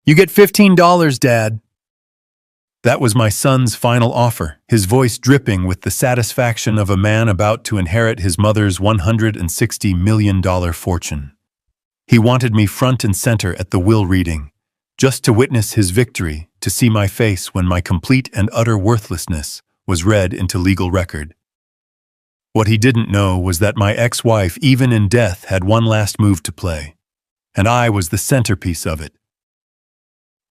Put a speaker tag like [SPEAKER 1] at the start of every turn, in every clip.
[SPEAKER 1] You get $15, Dad. That was my son's final offer, his voice dripping with the satisfaction of a man about to inherit his mother's $160 million fortune. He wanted me front and center at the will reading, just to witness his victory, to see my face when my complete and utter worthlessness was read into legal record. What he didn't know was that my ex-wife, even in death, had one last move to play, and I was the centerpiece of it.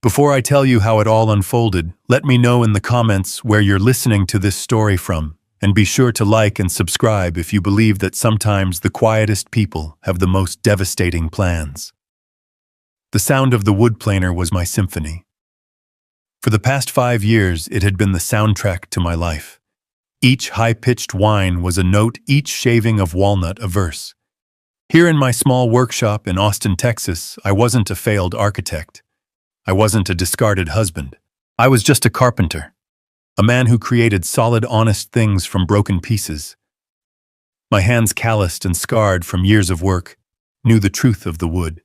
[SPEAKER 1] Before I tell you how it all unfolded, let me know in the comments where you're listening to this story from, and be sure to like and subscribe if you believe that sometimes the quietest people have the most devastating plans. The sound of the wood planer was my symphony. For the past 5 years, it had been the soundtrack to my life. Each high-pitched whine was a note, each shaving of walnut a verse. Here in my small workshop in Austin, Texas, I wasn't a failed architect. I wasn't a discarded husband. I was just a carpenter, a man who created solid, honest things from broken pieces. My hands, calloused and scarred from years of work, knew the truth of the wood.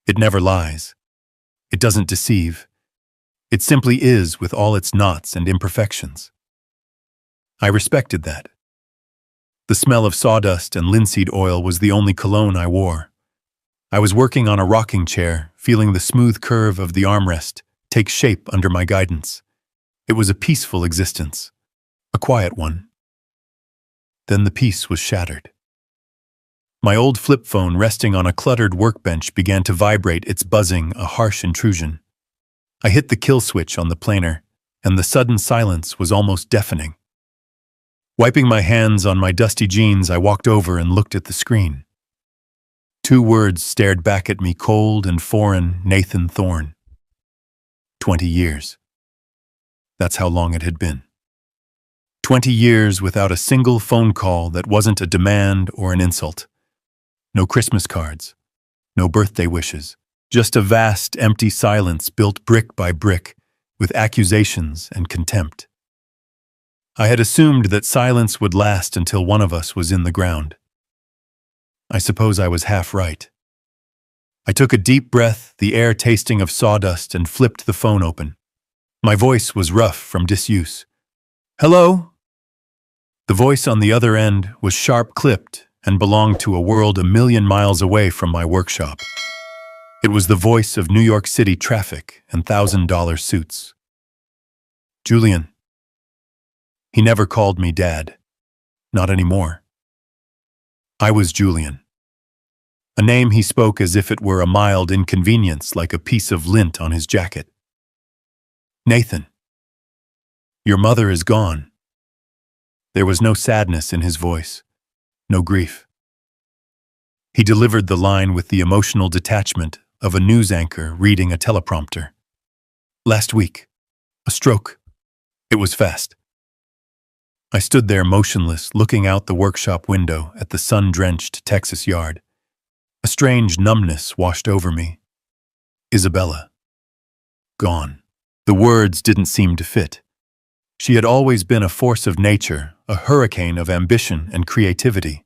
[SPEAKER 1] It never lies. It doesn't deceive. It simply is, with all its knots and imperfections. I respected that. The smell of sawdust and linseed oil was the only cologne I wore. I was working on a rocking chair, feeling the smooth curve of the armrest take shape under my guidance. It was a peaceful existence, a quiet one. Then the peace was shattered. My old flip phone resting on a cluttered workbench began to vibrate, its buzzing a harsh intrusion. I hit the kill switch on the planer, and the sudden silence was almost deafening. Wiping my hands on my dusty jeans, I walked over and looked at the screen. 2 words stared back at me, cold and foreign: Nathan Thorne. 20 years. That's how long it had been. 20 years without a single phone call that wasn't a demand or an insult. No Christmas cards. No birthday wishes. Just a vast, empty silence built brick by brick, with accusations and contempt. I had assumed that silence would last until one of us was in the ground. I suppose I was half right. I took a deep breath, the air tasting of sawdust, and flipped the phone open. My voice was rough from disuse. "Hello?" The voice on the other end was sharp-clipped and belonged to a world a million miles away from my workshop. It was the voice of New York City traffic and $1,000 suits. Julian. He never called me Dad. Not anymore. I was Julian. A name he spoke as if it were a mild inconvenience, like a piece of lint on his jacket. Nathan. Your mother is gone. There was no sadness in his voice, no grief. He delivered the line with the emotional detachment of a news anchor reading a teleprompter. Last week. A stroke. It was fast. I stood there motionless, looking out the workshop window at the sun-drenched Texas yard. A strange numbness washed over me. Isabella. Gone. The words didn't seem to fit. She had always been a force of nature, a hurricane of ambition and creativity.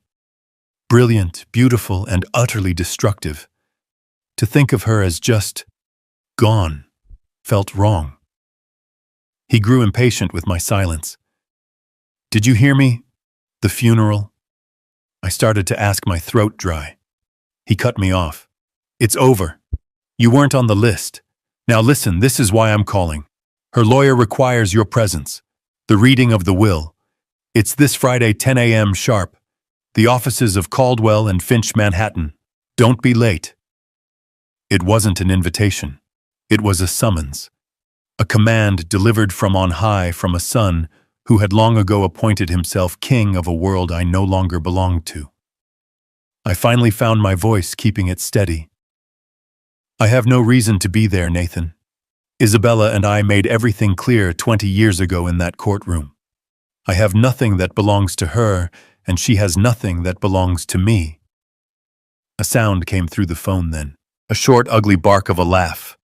[SPEAKER 1] Brilliant, beautiful, and utterly destructive. To think of her as just gone felt wrong. He grew impatient with my silence. Did you hear me? The funeral? I started to ask, my throat dry. He cut me off. It's over. You weren't on the list. Now listen, this is why I'm calling. Her lawyer requires your presence. The reading of the will. It's this Friday, 10 a.m. sharp. The offices of Caldwell and Finch, Manhattan. Don't be late. It wasn't an invitation. It was a summons. A command delivered from on high from a son who had long ago appointed himself king of a world I no longer belonged to. I finally found my voice, keeping it steady. I have no reason to be there, Nathan. Isabella and I made everything clear 20 years ago in that courtroom. I have nothing that belongs to her, and she has nothing that belongs to me. A sound came through the phone then, a short, ugly bark of a laugh.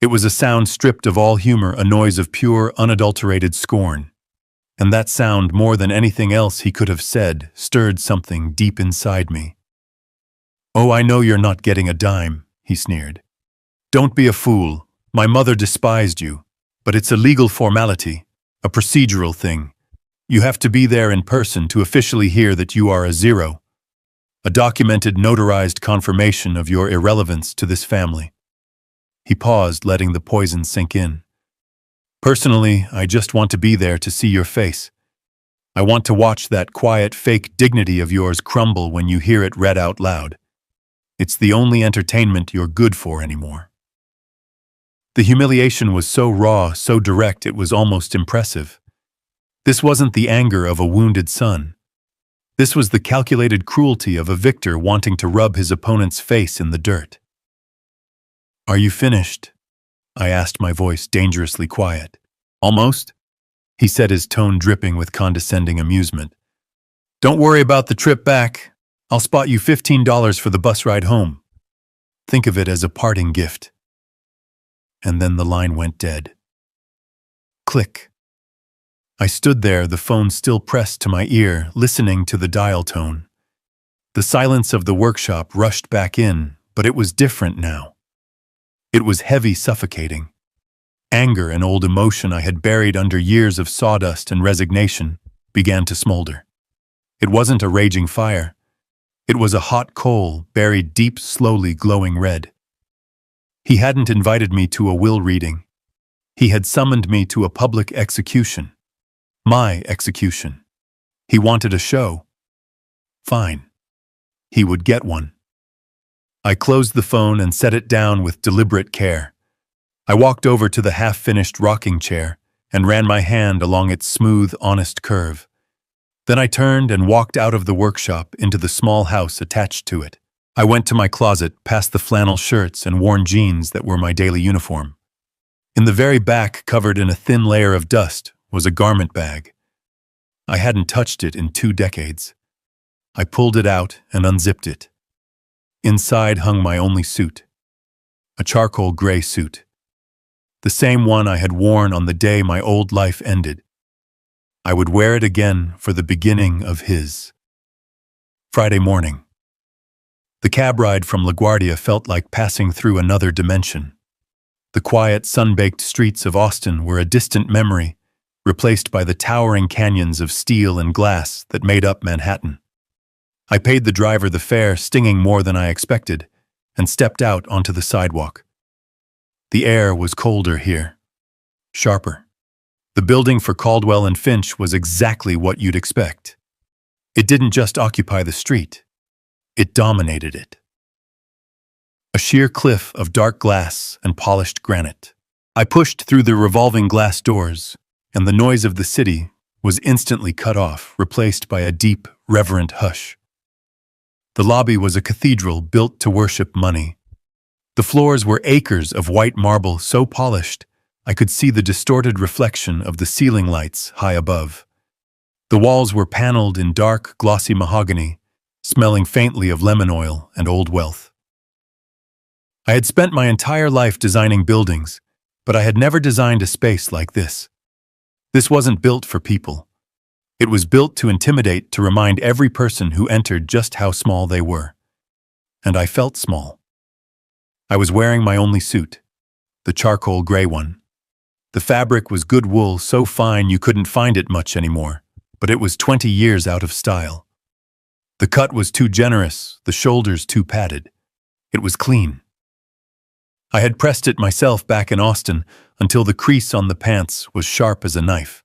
[SPEAKER 1] It was a sound stripped of all humor, a noise of pure, unadulterated scorn. And that sound, more than anything else he could have said, stirred something deep inside me. Oh, I know you're not getting a dime, he sneered. Don't be a fool. My mother despised you. But it's a legal formality, a procedural thing. You have to be there in person to officially hear that you are a zero. A documented, notarized confirmation of your irrelevance to this family. He paused, letting the poison sink in. Personally, I just want to be there to see your face. I want to watch that quiet, fake dignity of yours crumble when you hear it read out loud. It's the only entertainment you're good for anymore. The humiliation was so raw, so direct, it was almost impressive. This wasn't the anger of a wounded son. This was the calculated cruelty of a victor wanting to rub his opponent's face in the dirt. "Are you finished?" I asked, my voice dangerously quiet. "Almost," he said, his tone dripping with condescending amusement. "Don't worry about the trip back. I'll spot you $15 for the bus ride home. Think of it as a parting gift." And then the line went dead. Click. I stood there, the phone still pressed to my ear, listening to the dial tone. The silence of the workshop rushed back in, but it was different now. It was heavy, suffocating. Anger, an old emotion I had buried under years of sawdust and resignation, began to smolder. It wasn't a raging fire. It was a hot coal, buried deep, slowly glowing red. He hadn't invited me to a will reading. He had summoned me to a public execution. My execution. He wanted a show. Fine. He would get one. I closed the phone and set it down with deliberate care. I walked over to the half-finished rocking chair and ran my hand along its smooth, honest curve. Then I turned and walked out of the workshop into the small house attached to it. I went to my closet, past the flannel shirts and worn jeans that were my daily uniform. In the very back, covered in a thin layer of dust, was a garment bag. I hadn't touched it in 2 decades. I pulled it out and unzipped it. Inside hung my only suit. A charcoal gray suit. The same one I had worn on the day my old life ended. I would wear it again for the beginning of his. Friday morning. The cab ride from LaGuardia felt like passing through another dimension. The quiet, sun-baked streets of Austin were a distant memory, replaced by the towering canyons of steel and glass that made up Manhattan. I paid the driver the fare, stinging more than I expected, and stepped out onto the sidewalk. The air was colder here, sharper. The building for Caldwell and Finch was exactly what you'd expect. It didn't just occupy the street. It dominated it. A sheer cliff of dark glass and polished granite. I pushed through the revolving glass doors, and the noise of the city was instantly cut off, replaced by a deep, reverent hush. The lobby was a cathedral built to worship money. The floors were acres of white marble so polished I could see the distorted reflection of the ceiling lights high above. The walls were paneled in dark, glossy mahogany, smelling faintly of lemon oil and old wealth. I had spent my entire life designing buildings, but I had never designed a space like this. This wasn't built for people. It was built to intimidate, to remind every person who entered just how small they were. And I felt small. I was wearing my only suit, the charcoal gray one. The fabric was good wool, so fine you couldn't find it much anymore, but it was 20 years out of style. The cut was too generous, the shoulders too padded. It was clean. I had pressed it myself back in Austin until the crease on the pants was sharp as a knife.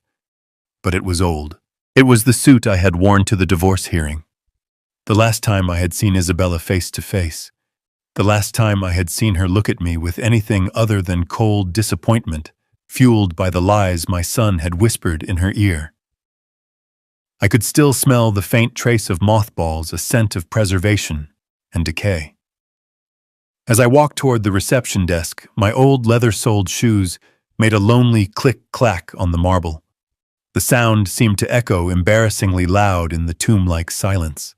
[SPEAKER 1] But it was old. It was the suit I had worn to the divorce hearing. The last time I had seen Isabella face to face. The last time I had seen her look at me with anything other than cold disappointment, fueled by the lies my son had whispered in her ear. I could still smell the faint trace of mothballs, a scent of preservation and decay. As I walked toward the reception desk, my old leather-soled shoes made a lonely click-clack on the marble. The sound seemed to echo embarrassingly loud in the tomb-like silence.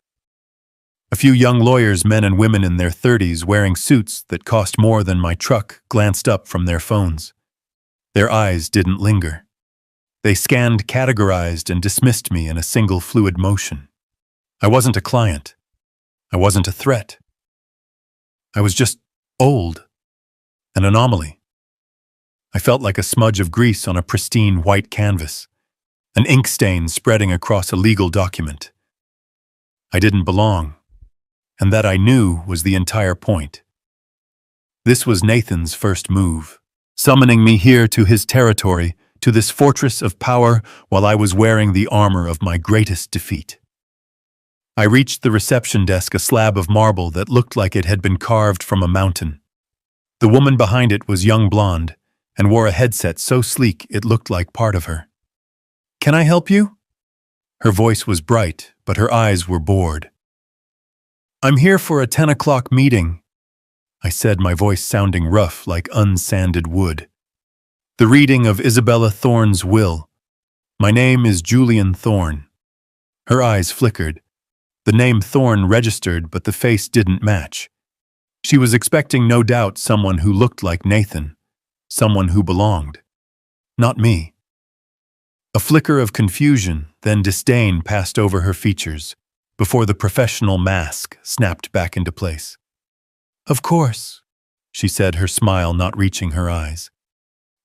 [SPEAKER 1] A few young lawyers, men and women in their 30s, wearing suits that cost more than my truck, glanced up from their phones. Their eyes didn't linger. They scanned, categorized, and dismissed me in a single fluid motion. I wasn't a client. I wasn't a threat. I was just old. An anomaly. I felt like a smudge of grease on a pristine white canvas, an ink stain spreading across a legal document. I didn't belong, and that I knew was the entire point. This was Nathan's first move, summoning me here to his territory, to this fortress of power while I was wearing the armor of my greatest defeat. I reached the reception desk, a slab of marble that looked like it had been carved from a mountain. The woman behind it was young blonde and wore a headset so sleek it looked like part of her. "Can I help you?" Her voice was bright, but her eyes were bored. "I'm here for a 10 o'clock meeting," I said, my voice sounding rough like unsanded wood. "The reading of Isabella Thorne's will. My name is Julian Thorne." Her eyes flickered. The name Thorne registered, but the face didn't match. She was expecting, no doubt, someone who looked like Nathan, someone who belonged. Not me. A flicker of confusion, then disdain passed over her features, before the professional mask snapped back into place. "Of course," she said, her smile not reaching her eyes.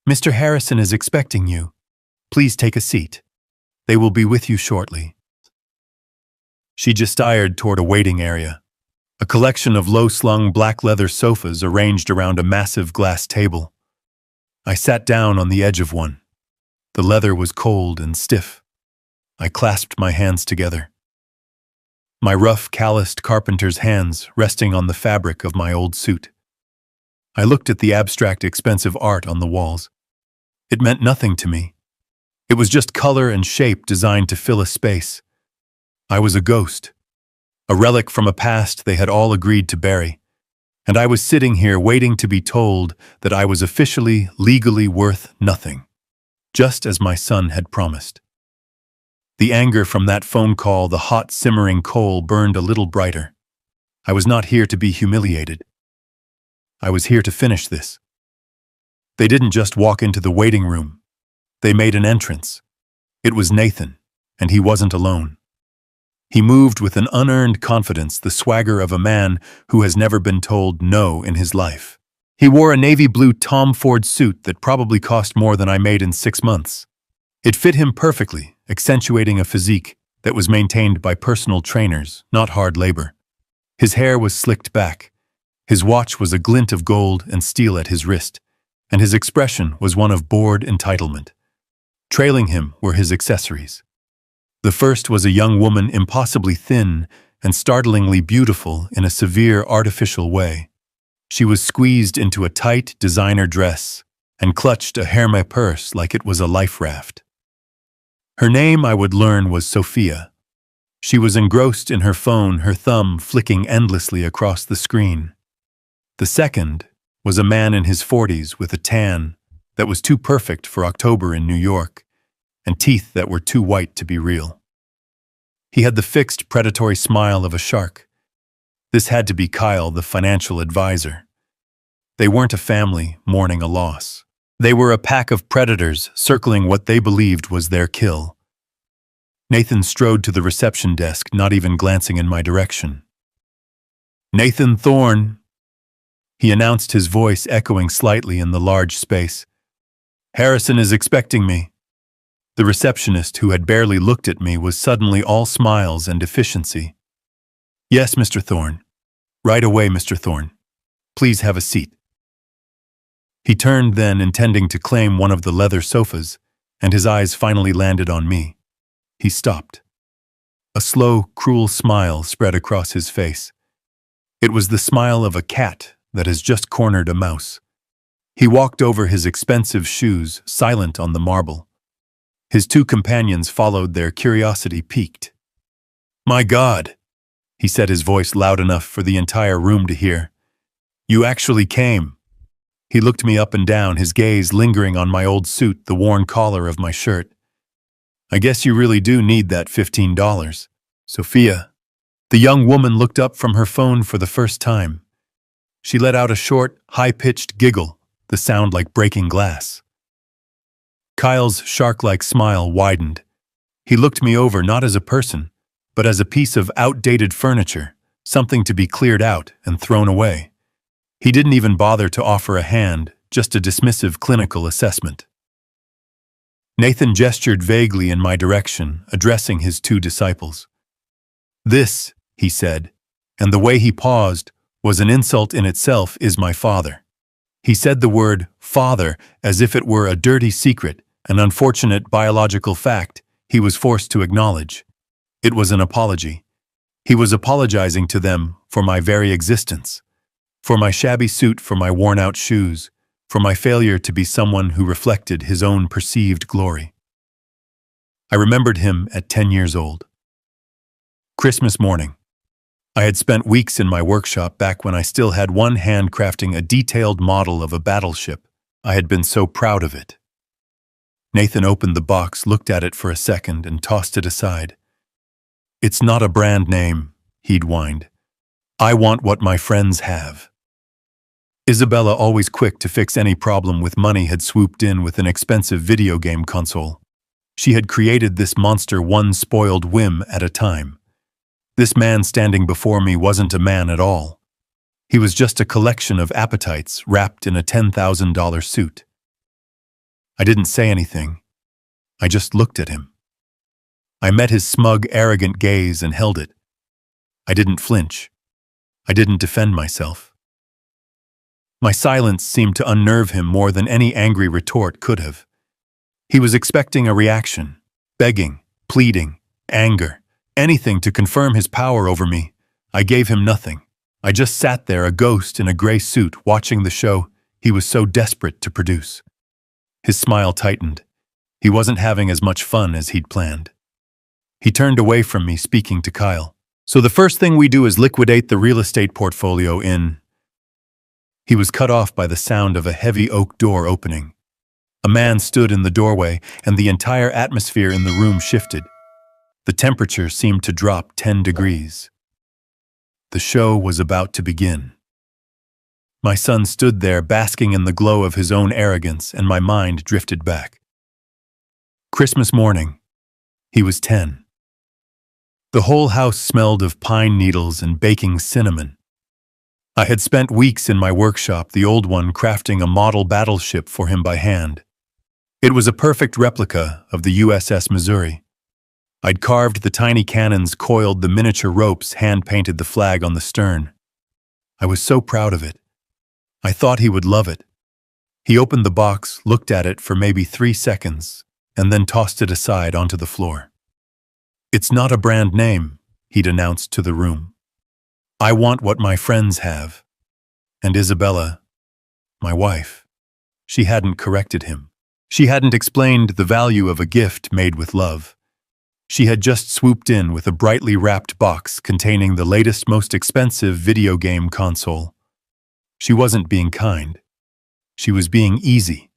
[SPEAKER 1] "Mr. Harrison is expecting you. Please take a seat. They will be with you shortly." She gestured toward a waiting area, a collection of low-slung black leather sofas arranged around a massive glass table. I sat down on the edge of one. The leather was cold and stiff. I clasped my hands together. My rough, calloused carpenter's hands resting on the fabric of my old suit. I looked at the abstract, expensive art on the walls. It meant nothing to me. It was just color and shape designed to fill a space. I was a ghost, a relic from a past they had all agreed to bury, and I was sitting here waiting to be told that I was officially, legally worth nothing, just as my son had promised. The anger from that phone call, the hot, simmering coal, burned a little brighter. I was not here to be humiliated. I was here to finish this. They didn't just walk into the waiting room. They made an entrance. It was Nathan, and he wasn't alone. He moved with an unearned confidence, the swagger of a man who has never been told no in his life. He wore a navy blue Tom Ford suit that probably cost more than I made in 6 months. It fit him perfectly, accentuating a physique that was maintained by personal trainers, not hard labor. His hair was slicked back. His watch was a glint of gold and steel at his wrist, and his expression was one of bored entitlement. Trailing him were his accessories. The first was a young woman, impossibly thin and startlingly beautiful in a severe, artificial way. She was squeezed into a tight designer dress and clutched a Hermes purse like it was a life raft. Her name, I would learn, was Sophia. She was engrossed in her phone, her thumb flicking endlessly across the screen. The second was a man in his 40s with a tan that was too perfect for October in New York, and teeth that were too white to be real. He had the fixed, predatory smile of a shark. This had to be Kyle, the financial advisor. They weren't a family mourning a loss. They were a pack of predators circling what they believed was their kill. Nathan strode to the reception desk, not even glancing in my direction. "Nathan Thorne," he announced, his voice echoing slightly in the large space. "Harrison is expecting me." The receptionist, who had barely looked at me, was suddenly all smiles and efficiency. "Yes, Mr. Thorne. Right away, Mr. Thorne. Please have a seat." He turned then, intending to claim one of the leather sofas, and his eyes finally landed on me. He stopped. A slow, cruel smile spread across his face. It was the smile of a cat that has just cornered a mouse. He walked over his expensive shoes, silent on the marble. His 2 companions followed, their curiosity piqued. "My God," he said, his voice loud enough for the entire room to hear. "You actually came." He looked me up and down, his gaze lingering on my old suit, the worn collar of my shirt. "I guess you really do need that $15. Sophia." The young woman looked up from her phone for the first time. She let out a short, high-pitched giggle, the sound like breaking glass. Kyle's shark-like smile widened. He looked me over not as a person, but as a piece of outdated furniture, something to be cleared out and thrown away. He didn't even bother to offer a hand, just a dismissive clinical assessment. Nathan gestured vaguely in my direction, addressing his two disciples. "This," he said, and the way he paused was an insult in itself, "is my father." He said the word father as if it were a dirty secret, an unfortunate biological fact he was forced to acknowledge. It was an apology. He was apologizing to them for my very existence, for my shabby suit, for my worn-out shoes, for my failure to be someone who reflected his own perceived glory. I remembered him at 10 years old. Christmas morning. I had spent weeks in my workshop back when I still had one hand crafting a detailed model of a battleship. I had been so proud of it. Nathan opened the box, looked at it for a second, and tossed it aside. "It's not a brand name," he'd whined. "I want what my friends have." Isabella, always quick to fix any problem with money, had swooped in with an expensive video game console. She had created this monster one spoiled whim at a time. This man standing before me wasn't a man at all. He was just a collection of appetites wrapped in a $10,000 suit. I didn't say anything. I just looked at him. I met his smug, arrogant gaze and held it. I didn't flinch. I didn't defend myself. My silence seemed to unnerve him more than any angry retort could have. He was expecting a reaction, begging, pleading, anger, anything to confirm his power over me. I gave him nothing. I just sat there, a ghost in a gray suit, watching the show he was so desperate to produce. His smile tightened. He wasn't having as much fun as he'd planned. He turned away from me, speaking to Kyle. "So the first thing we do is liquidate the real estate portfolio in..." He was cut off by the sound of a heavy oak door opening. A man stood in the doorway, and the entire atmosphere in the room shifted. The temperature seemed to drop 10 degrees. The show was about to begin. My son stood there, basking in the glow of his own arrogance, and my mind drifted back. Christmas morning. He was 10. The whole house smelled of pine needles and baking cinnamon. I had spent weeks in my workshop, the old one, crafting a model battleship for him by hand. It was a perfect replica of the USS Missouri. I'd carved the tiny cannons, coiled the miniature ropes, hand-painted the flag on the stern. I was so proud of it. I thought he would love it. He opened the box, looked at it for maybe 3 seconds, and then tossed it aside onto the floor. "It's not a brand name," he'd announced to the room. "I want what my friends have." And Isabella, my wife, she hadn't corrected him. She hadn't explained the value of a gift made with love. She had just swooped in with a brightly wrapped box containing the latest, most expensive video game console. She wasn't being kind. She was being easy.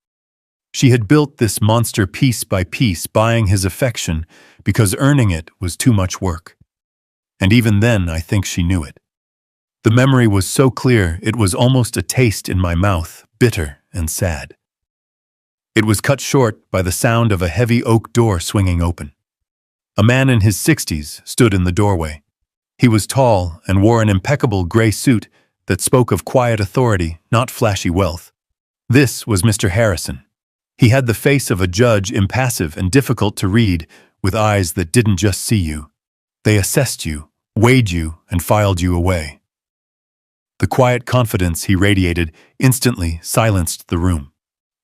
[SPEAKER 1] She had built this monster piece by piece, buying his affection because earning it was too much work. And even then, I think she knew it. The memory was so clear, it was almost a taste in my mouth, bitter and sad. It was cut short by the sound of a heavy oak door swinging open. A man in his 60s stood in the doorway. He was tall and wore an impeccable gray suit that spoke of quiet authority, not flashy wealth. This was Mr. Harrison. He had the face of a judge, impassive and difficult to read, with eyes that didn't just see you. They assessed you, weighed you, and filed you away. The quiet confidence he radiated instantly silenced the room.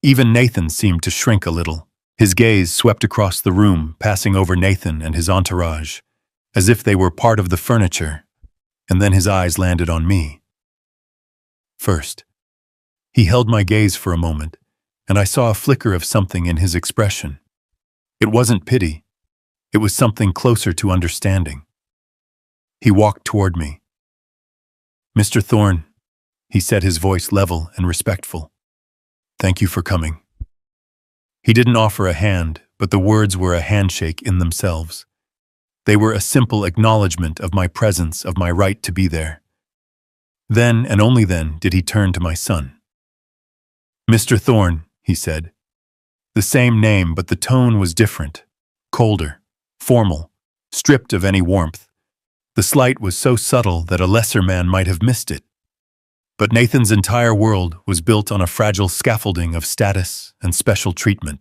[SPEAKER 1] Even Nathan seemed to shrink a little. His gaze swept across the room, passing over Nathan and his entourage, as if they were part of the furniture, and then his eyes landed on me. First, he held my gaze for a moment, and I saw a flicker of something in his expression. It wasn't pity. It was something closer to understanding. He walked toward me. "Mr. Thorne," he said, his voice level and respectful. "Thank you for coming." He didn't offer a hand, but the words were a handshake in themselves. They were a simple acknowledgement of my presence, of my right to be there. Then, and only then, did he turn to my son. "Mr. Thorne," he said. The same name, but the tone was different, colder, formal, stripped of any warmth. The slight was so subtle that a lesser man might have missed it. But Nathan's entire world was built on a fragile scaffolding of status and special treatment.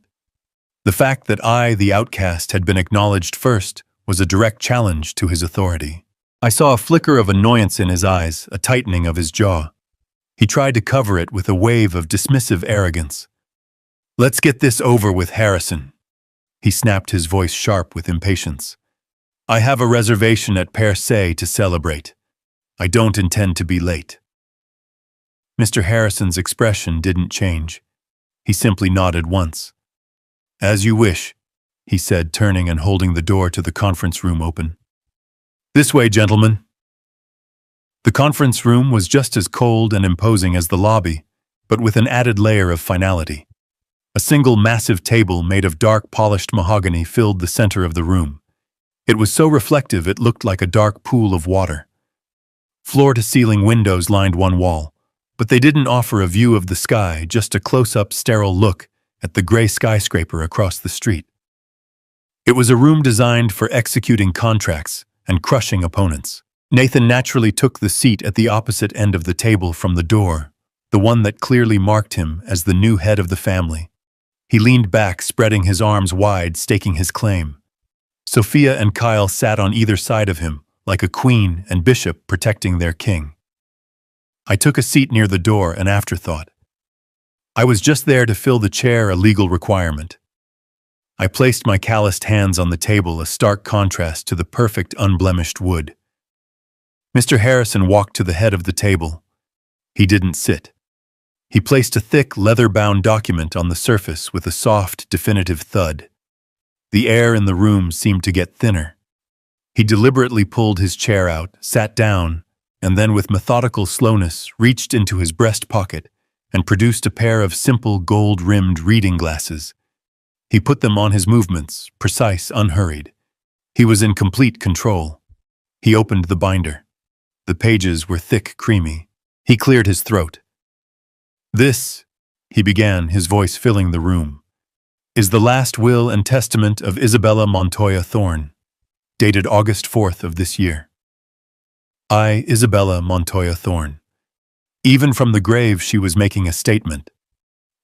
[SPEAKER 1] The fact that I, the outcast, had been acknowledged first was a direct challenge to his authority. I saw a flicker of annoyance in his eyes, a tightening of his jaw. He tried to cover it with a wave of dismissive arrogance. "Let's get this over with, Harrison." He snapped, his voice sharp with impatience. "I have a reservation at Per Se to celebrate. I don't intend to be late." Mr. Harrison's expression didn't change. He simply nodded once. "As you wish," he said, turning and holding the door to the conference room open. "This way, gentlemen." The conference room was just as cold and imposing as the lobby, but with an added layer of finality. A single massive table made of dark polished mahogany filled the center of the room. It was so reflective it looked like a dark pool of water. Floor-to-ceiling windows lined one wall, but they didn't offer a view of the sky, just a close-up sterile look at the gray skyscraper across the street. It was a room designed for executing contracts and crushing opponents. Nathan naturally took the seat at the opposite end of the table from the door, the one that clearly marked him as the new head of the family. He leaned back, spreading his arms wide, staking his claim. Sophia and Kyle sat on either side of him, like a queen and bishop protecting their king. I took a seat near the door, an afterthought. I was just there to fill the chair, a legal requirement. I placed my calloused hands on the table, a stark contrast to the perfect, unblemished wood. Mr. Harrison walked to the head of the table. He didn't sit. He placed a thick, leather-bound document on the surface with a soft, definitive thud. The air in the room seemed to get thinner. He deliberately pulled his chair out, sat down, and then with methodical slowness reached into his breast pocket and produced a pair of simple gold-rimmed reading glasses. He put them on his movements, precise, unhurried. He was in complete control. He opened the binder. The pages were thick, creamy. He cleared his throat. "This," he began, his voice filling the room, "is the last will and testament of Isabella Montoya Thorne, dated August 4th of this year. I, Isabella Montoya Thorne." Even from the grave she was making a statement.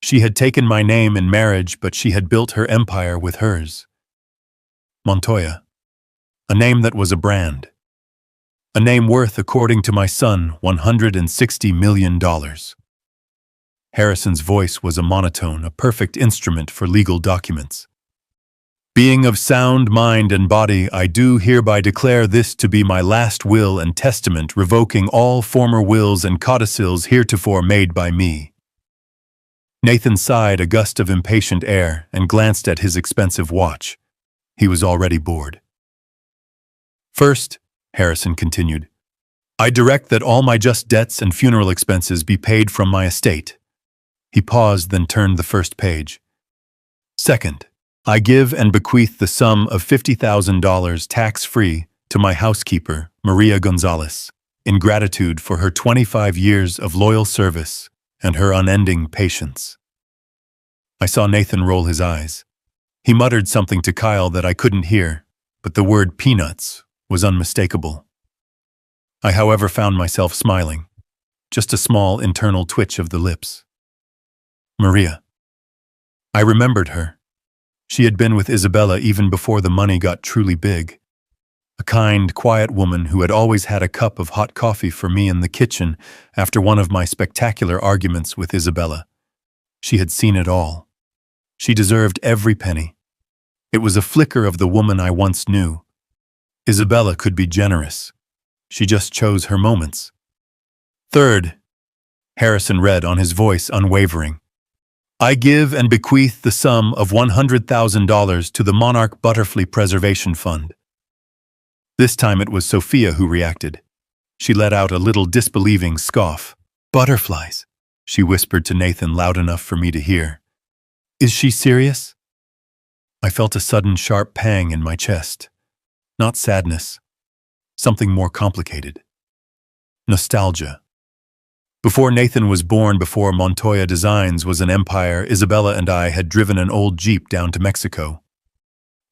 [SPEAKER 1] She had taken my name in marriage, but she had built her empire with hers. Montoya. A name that was a brand. A name worth, according to my son, $160 million. Harrison's voice was a monotone, a perfect instrument for legal documents. "Being of sound mind and body, I do hereby declare this to be my last will and testament, revoking all former wills and codicils heretofore made by me." Nathan sighed, a gust of impatient air, and glanced at his expensive watch. He was already bored. "First," Harrison continued, "I direct that all my just debts and funeral expenses be paid from my estate." He paused, then turned the first page. "Second, I give and bequeath the sum of $50,000 tax-free to my housekeeper, Maria Gonzalez, in gratitude for her 25 years of loyal service and her unending patience." I saw Nathan roll his eyes. He muttered something to Kyle that I couldn't hear, but the word peanuts was unmistakable. I, however, found myself smiling, just a small internal twitch of the lips. Maria. I remembered her. She had been with Isabella even before the money got truly big. A kind, quiet woman who had always had a cup of hot coffee for me in the kitchen after one of my spectacular arguments with Isabella. She had seen it all. She deserved every penny. It was a flicker of the woman I once knew. Isabella could be generous. She just chose her moments. Third, Harrison read on, his voice unwavering, I give and bequeath the sum of $100,000 to the Monarch Butterfly Preservation Fund. This time it was Sophia who reacted. She let out a little disbelieving scoff. Butterflies, she whispered to Nathan loud enough for me to hear. Is she serious? I felt a sudden sharp pang in my chest. Not sadness. Something more complicated. Nostalgia. Before Nathan was born, before Montoya Designs was an empire, Isabella and I had driven an old Jeep down to Mexico.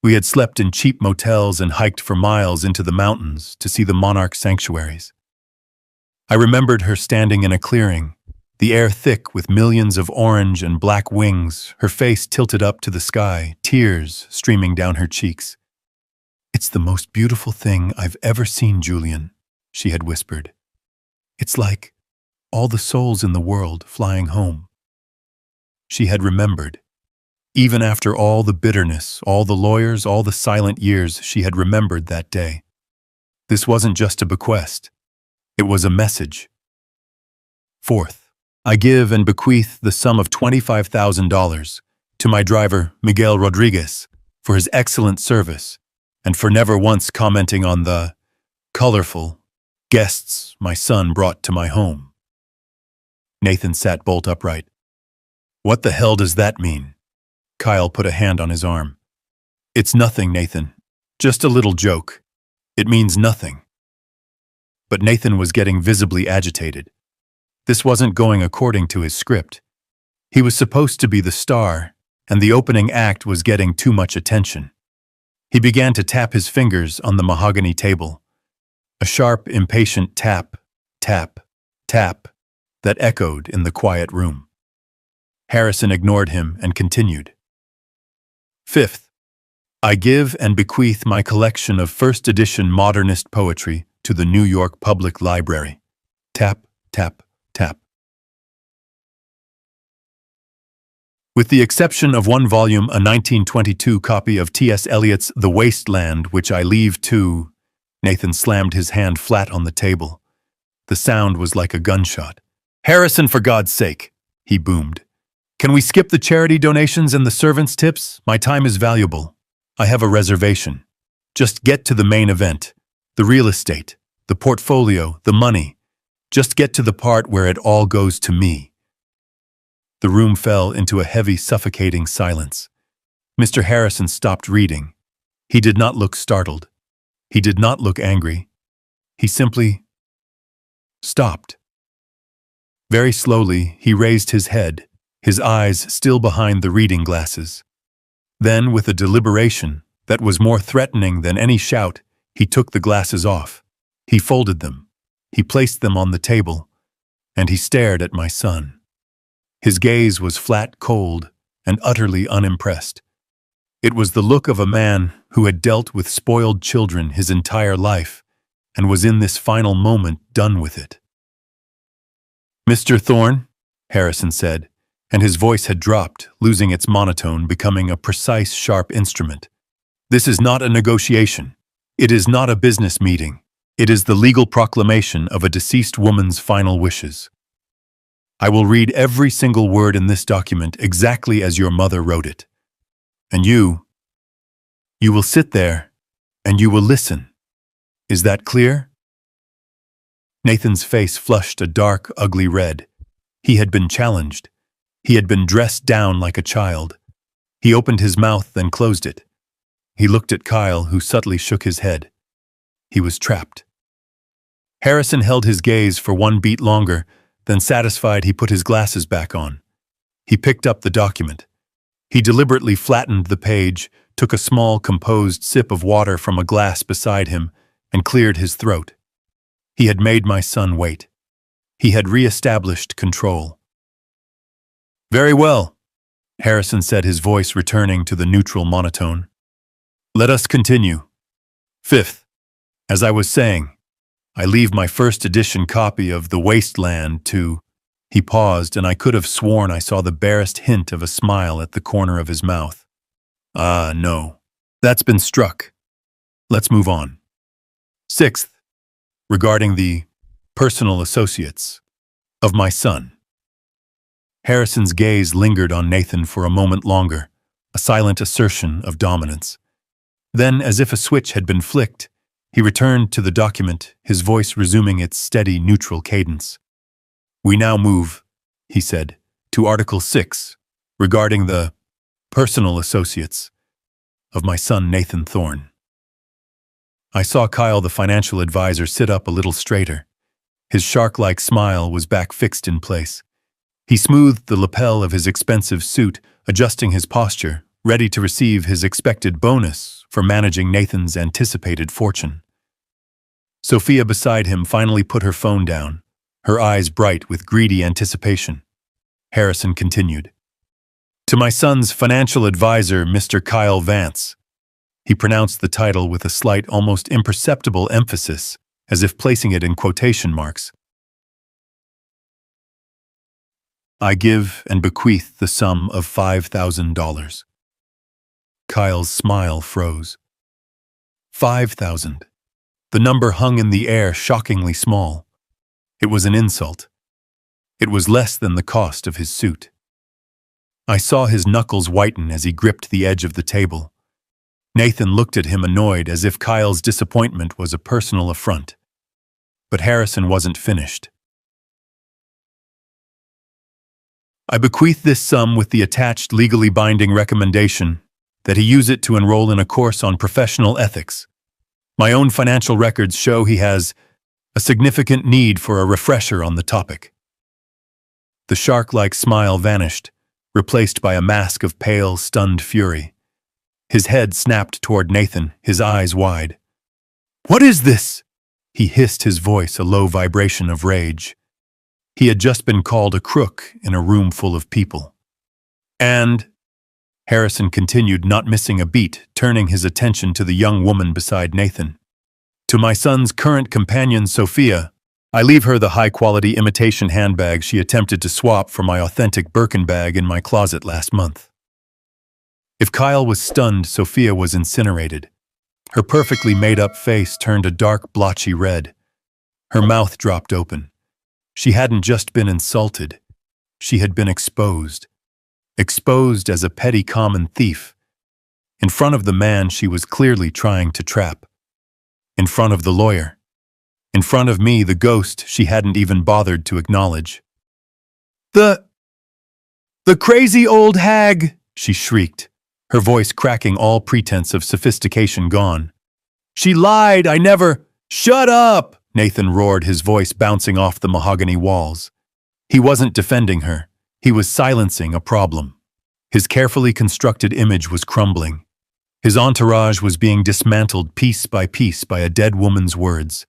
[SPEAKER 1] We had slept in cheap motels and hiked for miles into the mountains to see the monarch sanctuaries. I remembered her standing in a clearing, the air thick with millions of orange and black wings, her face tilted up to the sky, tears streaming down her cheeks. "It's the most beautiful thing I've ever seen, Julian," she had whispered. "It's like all the souls in the world flying home." She had remembered. Even after all the bitterness, all the lawyers, all the silent years, she had remembered that day. This wasn't just a bequest. It was a message. Fourth, I give and bequeath the sum of $25,000 to my driver, Miguel Rodriguez, for his excellent service and for never once commenting on the colorful guests my son brought to my home. Nathan sat bolt upright. "What the hell does that mean?" Kyle put a hand on his arm. "It's nothing, Nathan. Just a little joke. It means nothing." But Nathan was getting visibly agitated. This wasn't going according to his script. He was supposed to be the star, and the opening act was getting too much attention. He began to tap his fingers on the mahogany table. A sharp, impatient tap, tap, tap that echoed in the quiet room. Harrison ignored him and continued. "Fifth, I give and bequeath my collection of first edition modernist poetry to the New York Public Library." Tap, tap, tap. With the exception of one volume, a 1922 copy of T.S. Eliot's The Waste Land, which I leave to... Nathan slammed his hand flat on the table. The sound was like a gunshot. "Harrison, for God's sake," he boomed. "Can we skip the charity donations and the servants' tips? My time is valuable. I have a reservation. Just get to the main event. The real estate, the portfolio, the money. Just get to the part where it all goes to me." The room fell into a heavy, suffocating silence. Mr. Harrison stopped reading. He did not look startled. He did not look angry. He simply stopped. Very slowly, he raised his head, his eyes still behind the reading glasses. Then, with a deliberation that was more threatening than any shout, he took the glasses off. He folded them. He placed them on the table, and he stared at my son. His gaze was flat, cold, and utterly unimpressed. It was the look of a man who had dealt with spoiled children his entire life and was in this final moment done with it. "Mr. Thorne," Harrison said, and his voice had dropped, losing its monotone, becoming a precise, sharp instrument. "This is not a negotiation. It is not a business meeting. It is the legal proclamation of a deceased woman's final wishes. I will read every single word in this document exactly as your mother wrote it. And you will sit there and you will listen. Is that clear?" Nathan's face flushed a dark, ugly red. He had been challenged. He had been dressed down like a child. He opened his mouth, then closed it. He looked at Kyle, who subtly shook his head. He was trapped. Harrison held his gaze for one beat longer, then satisfied, he put his glasses back on. He picked up the document. He deliberately flattened the page, took a small, composed sip of water from a glass beside him, and cleared his throat. He had made my son wait. He had re-established control. "Very well," Harrison said, his voice returning to the neutral monotone. "Let us continue. Fifth, as I was saying, I leave my first edition copy of The Waste Land to..." He paused, and I could have sworn I saw the barest hint of a smile at the corner of his mouth. "Ah, no. That's been struck. Let's move on. Sixth, regarding the personal associates of my son." Harrison's gaze lingered on Nathan for a moment longer, a silent assertion of dominance. Then, as if a switch had been flicked, he returned to the document, his voice resuming its steady, neutral cadence. "We now move," he said, "to Article 6, regarding the personal associates of my son Nathan Thorne." I saw Kyle, the financial advisor, sit up a little straighter. His shark-like smile was back fixed in place. He smoothed the lapel of his expensive suit, adjusting his posture, ready to receive his expected bonus for managing Nathan's anticipated fortune. Sophia beside him finally put her phone down, her eyes bright with greedy anticipation. Harrison continued. To my son's financial advisor, Mr. Kyle Vance. He pronounced the title with a slight, almost imperceptible emphasis, as if placing it in quotation marks. I give and bequeath the sum of $5,000. Kyle's smile froze. 5,000. The number hung in the air, shockingly small. It was an insult. It was less than the cost of his suit. I saw his knuckles whiten as he gripped the edge of the table. Nathan looked at him annoyed, as if Kyle's disappointment was a personal affront. But Harrison wasn't finished. I bequeath this sum with the attached legally binding recommendation that he use it to enroll in a course on professional ethics. My own financial records show he has a significant need for a refresher on the topic. The shark-like smile vanished, replaced by a mask of pale, stunned fury. His head snapped toward Nathan, his eyes wide. What is this? He hissed, his voice a low vibration of rage. He had just been called a crook in a room full of people. And, Harrison continued, not missing a beat, turning his attention to the young woman beside Nathan. To my son's current companion, Sophia, I leave her the high-quality imitation handbag she attempted to swap for my authentic Birkin bag in my closet last month. If Kyle was stunned, Sophia was incinerated. Her perfectly made-up face turned a dark, blotchy red. Her mouth dropped open. She hadn't just been insulted. She had been exposed. Exposed as a petty common thief. In front of the man she was clearly trying to trap. In front of the lawyer. In front of me, the ghost she hadn't even bothered to acknowledge. The crazy old hag, she shrieked, her voice cracking, all pretense of sophistication gone. She lied, I never— Shut up! Nathan roared, his voice bouncing off the mahogany walls. He wasn't defending her. He was silencing a problem. His carefully constructed image was crumbling. His entourage was being dismantled piece by a dead woman's words.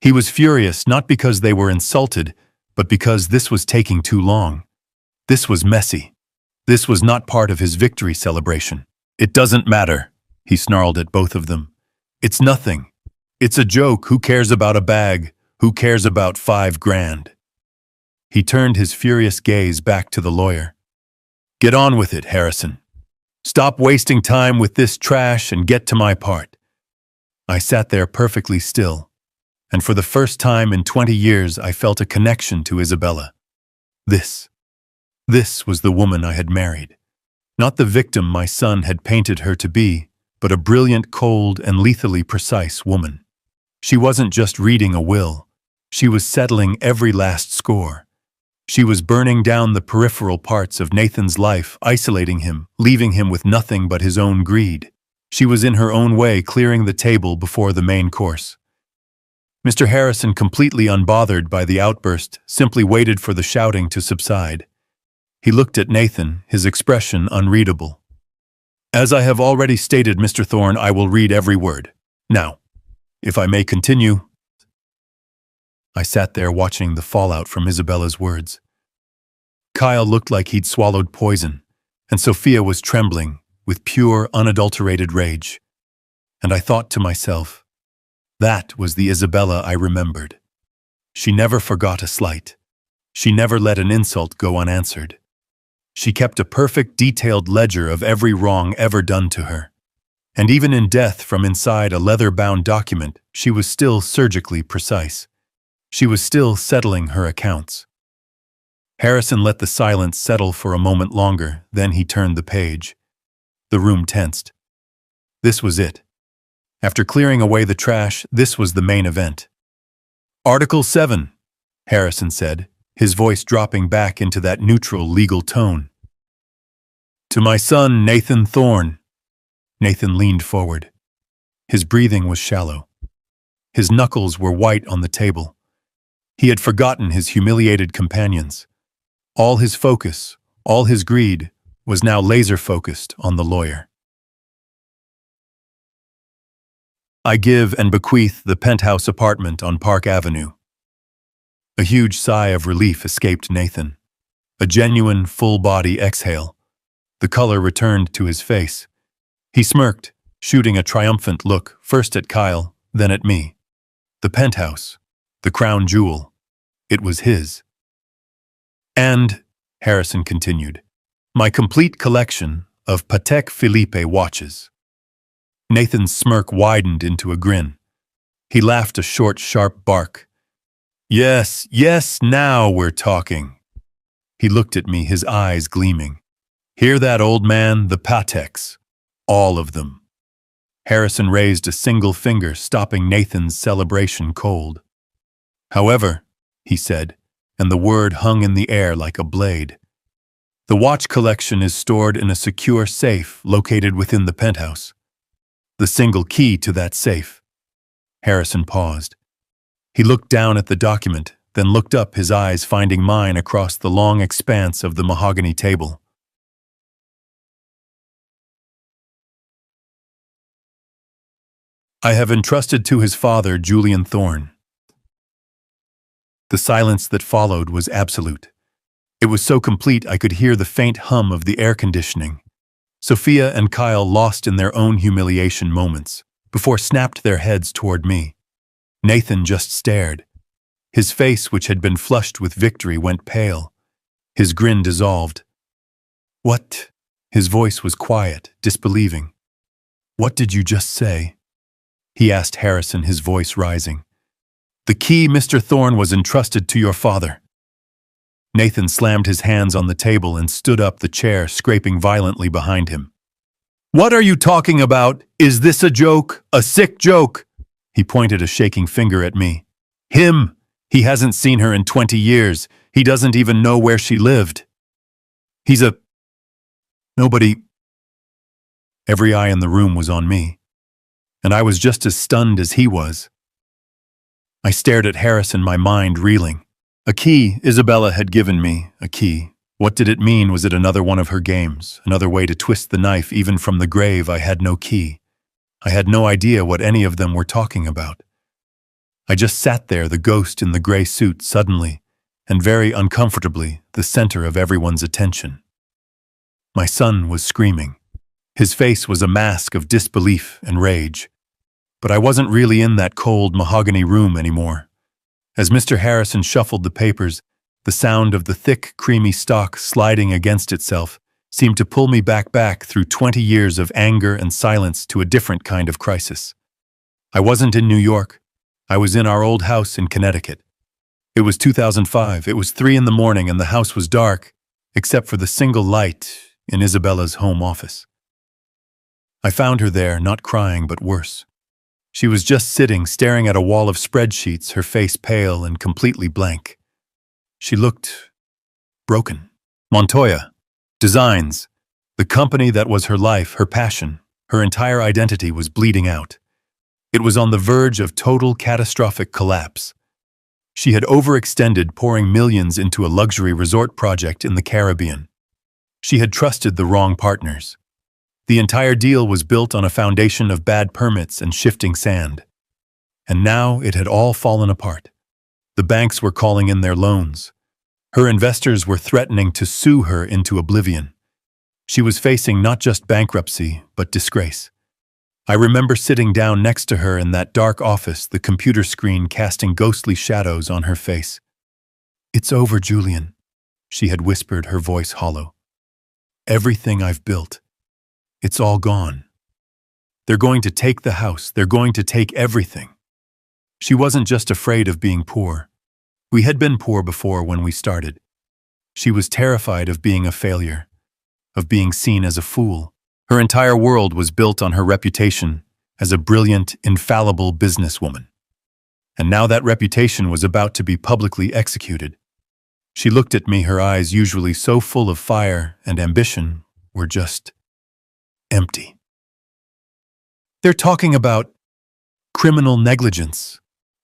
[SPEAKER 1] He was furious, not because they were insulted, but because this was taking too long. This was messy. This was not part of his victory celebration. It doesn't matter, he snarled at both of them. It's nothing. It's a joke. Who cares about a bag? Who cares about $5,000? He turned his furious gaze back to the lawyer. Get on with it, Harrison. Stop wasting time with this trash and get to my part. I sat there perfectly still, and for the first time in 20 years I felt a connection to Isabella. This was the woman I had married. Not the victim my son had painted her to be, but a brilliant, cold, and lethally precise woman. She wasn't just reading a will. She was settling every last score. She was burning down the peripheral parts of Nathan's life, isolating him, leaving him with nothing but his own greed. She was in her own way clearing the table before the main course. Mr. Harrison, completely unbothered by the outburst, simply waited for the shouting to subside. He looked at Nathan, his expression unreadable. As I have already stated, Mr. Thorne, I will read every word. Now, if I may continue. I sat there watching the fallout from Isabella's words. Kyle looked like he'd swallowed poison, and Sophia was trembling with pure, unadulterated rage. And I thought to myself, that was the Isabella I remembered. She never forgot a slight. She never let an insult go unanswered. She kept a perfect, detailed ledger of every wrong ever done to her. And even in death, from inside a leather-bound document, she was still surgically precise. She was still settling her accounts. Harrison let the silence settle for a moment longer, then he turned the page. The room tensed. This was it. After clearing away the trash, this was the main event. Article 7, Harrison said, his voice dropping back into that neutral legal tone. To my son, Nathan Thorne. Nathan leaned forward. His breathing was shallow. His knuckles were white on the table. He had forgotten his humiliated companions. All his focus, all his greed, was now laser-focused on the lawyer. I give and bequeath the penthouse apartment on Park Avenue. A huge sigh of relief escaped Nathan. A genuine, full-body exhale. The color returned to his face. He smirked, shooting a triumphant look first at Kyle, then at me. The penthouse. The crown jewel. It was his. And, Harrison continued, my complete collection of Patek Philippe watches. Nathan's smirk widened into a grin. He laughed a short, sharp bark. Yes, now we're talking. He looked at me, his eyes gleaming. Hear that, old man? The Pateks. All of them. Harrison raised a single finger, stopping Nathan's celebration cold. However, he said, and the word hung in the air like a blade, the watch collection is stored in a secure safe located within the penthouse. The single key to that safe. Harrison paused. He looked down at the document, then looked up, his eyes finding mine across the long expanse of the mahogany table. I have entrusted to his father, Julian Thorne. The silence that followed was absolute. It was so complete I could hear the faint hum of the air conditioning. Sophia and Kyle, lost in their own humiliation moments, before snapped their heads toward me. Nathan just stared. His face, which had been flushed with victory, went pale. His grin dissolved. What? His voice was quiet, disbelieving. What did you just say? He asked Harrison, his voice rising. The key, Mr. Thorne, was entrusted to your father. Nathan slammed his hands on the table and stood up, the chair scraping violently behind him. What are you talking about? Is this a joke? A sick joke? He pointed a shaking finger at me. Him! He hasn't seen her in 20 years. He doesn't even know where she lived. He's a... Nobody... Every eye in the room was on me, and I was just as stunned as he was. I stared at Harrison, my mind reeling. A key Isabella had given me, a key. What did it mean? Was it another one of her games? Another way to twist the knife even from the grave? I had no key. I had no idea what any of them were talking about. I just sat there, the ghost in the gray suit, suddenly, and very uncomfortably, the center of everyone's attention. My son was screaming. His face was a mask of disbelief and rage. But I wasn't really in that cold mahogany room anymore. As Mr. Harrison shuffled the papers, the sound of the thick, creamy stock sliding against itself seemed to pull me back through 20 years of anger and silence to a different kind of crisis. I wasn't in New York. I was in our old house in Connecticut. It was 2005. It was 3 in the morning and the house was dark, except for the single light in Isabella's home office. I found her there, not crying, but worse. She was just sitting, staring at a wall of spreadsheets, her face pale and completely blank. She looked broken. Montoya. Designs. The company that was her life, her passion, her entire identity was bleeding out. It was on the verge of total catastrophic collapse. She had overextended, pouring millions into a luxury resort project in the Caribbean. She had trusted the wrong partners. The entire deal was built on a foundation of bad permits and shifting sand. And now it had all fallen apart. The banks were calling in their loans. Her investors were threatening to sue her into oblivion. She was facing not just bankruptcy, but disgrace. I remember sitting down next to her in that dark office, the computer screen casting ghostly shadows on her face. It's over, Julian, she had whispered, her voice hollow. Everything I've built. It's all gone. They're going to take the house. They're going to take everything. She wasn't just afraid of being poor. We had been poor before when we started. She was terrified of being a failure, of being seen as a fool. Her entire world was built on her reputation as a brilliant, infallible businesswoman. And now that reputation was about to be publicly executed. She looked at me, her eyes, usually so full of fire and ambition, were just empty. They're talking about criminal negligence,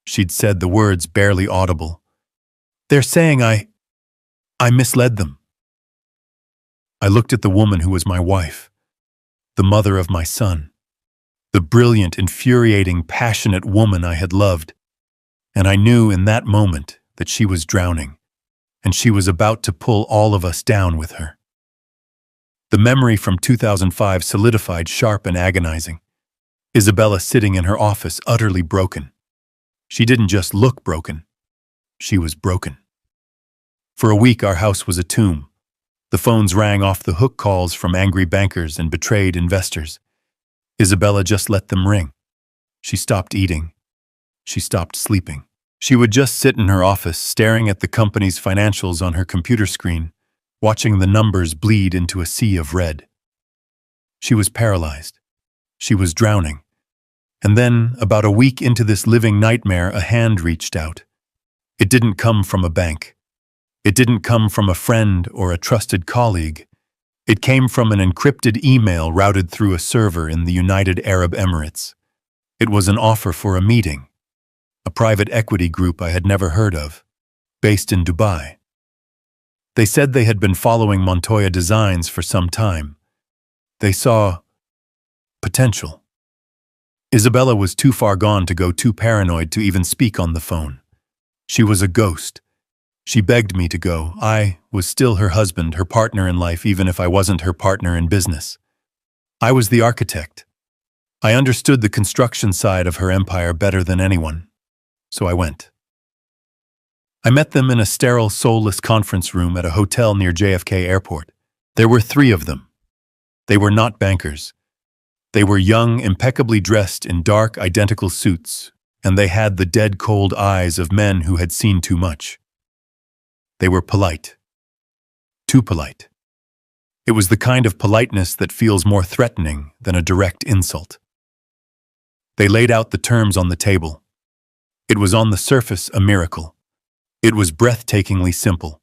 [SPEAKER 1] she'd said, the words barely audible. They're saying I misled them. I looked at the woman who was my wife, the mother of my son, the brilliant, infuriating, passionate woman I had loved, and I knew in that moment that she was drowning, and she was about to pull all of us down with her. The memory from 2005 solidified, sharp and agonizing. Isabella sitting in her office, utterly broken. She didn't just look broken. She was broken. For a week, our house was a tomb. The phones rang off the hook, calls from angry bankers and betrayed investors. Isabella just let them ring. She stopped eating. She stopped sleeping. She would just sit in her office, staring at the company's financials on her computer screen, watching the numbers bleed into a sea of red. She was paralyzed. She was drowning. And then, about a week into this living nightmare, a hand reached out. It didn't come from a bank. It didn't come from a friend or a trusted colleague. It came from an encrypted email routed through a server in the United Arab Emirates. It was an offer for a meeting. A private equity group I had never heard of, based in Dubai. They said they had been following Montoya Designs for some time. They saw potential. Isabella was too far gone to go, too paranoid to even speak on the phone. She was a ghost. She begged me to go. I was still her husband, her partner in life, even if I wasn't her partner in business. I was the architect. I understood the construction side of her empire better than anyone. So I went. I met them in a sterile, soulless conference room at a hotel near JFK Airport. There were 3 of them. They were not bankers. They were young, impeccably dressed in dark, identical suits, and they had the dead, cold eyes of men who had seen too much. They were polite. Too polite. It was the kind of politeness that feels more threatening than a direct insult. They laid out the terms on the table. It was on the surface a miracle. It was breathtakingly simple.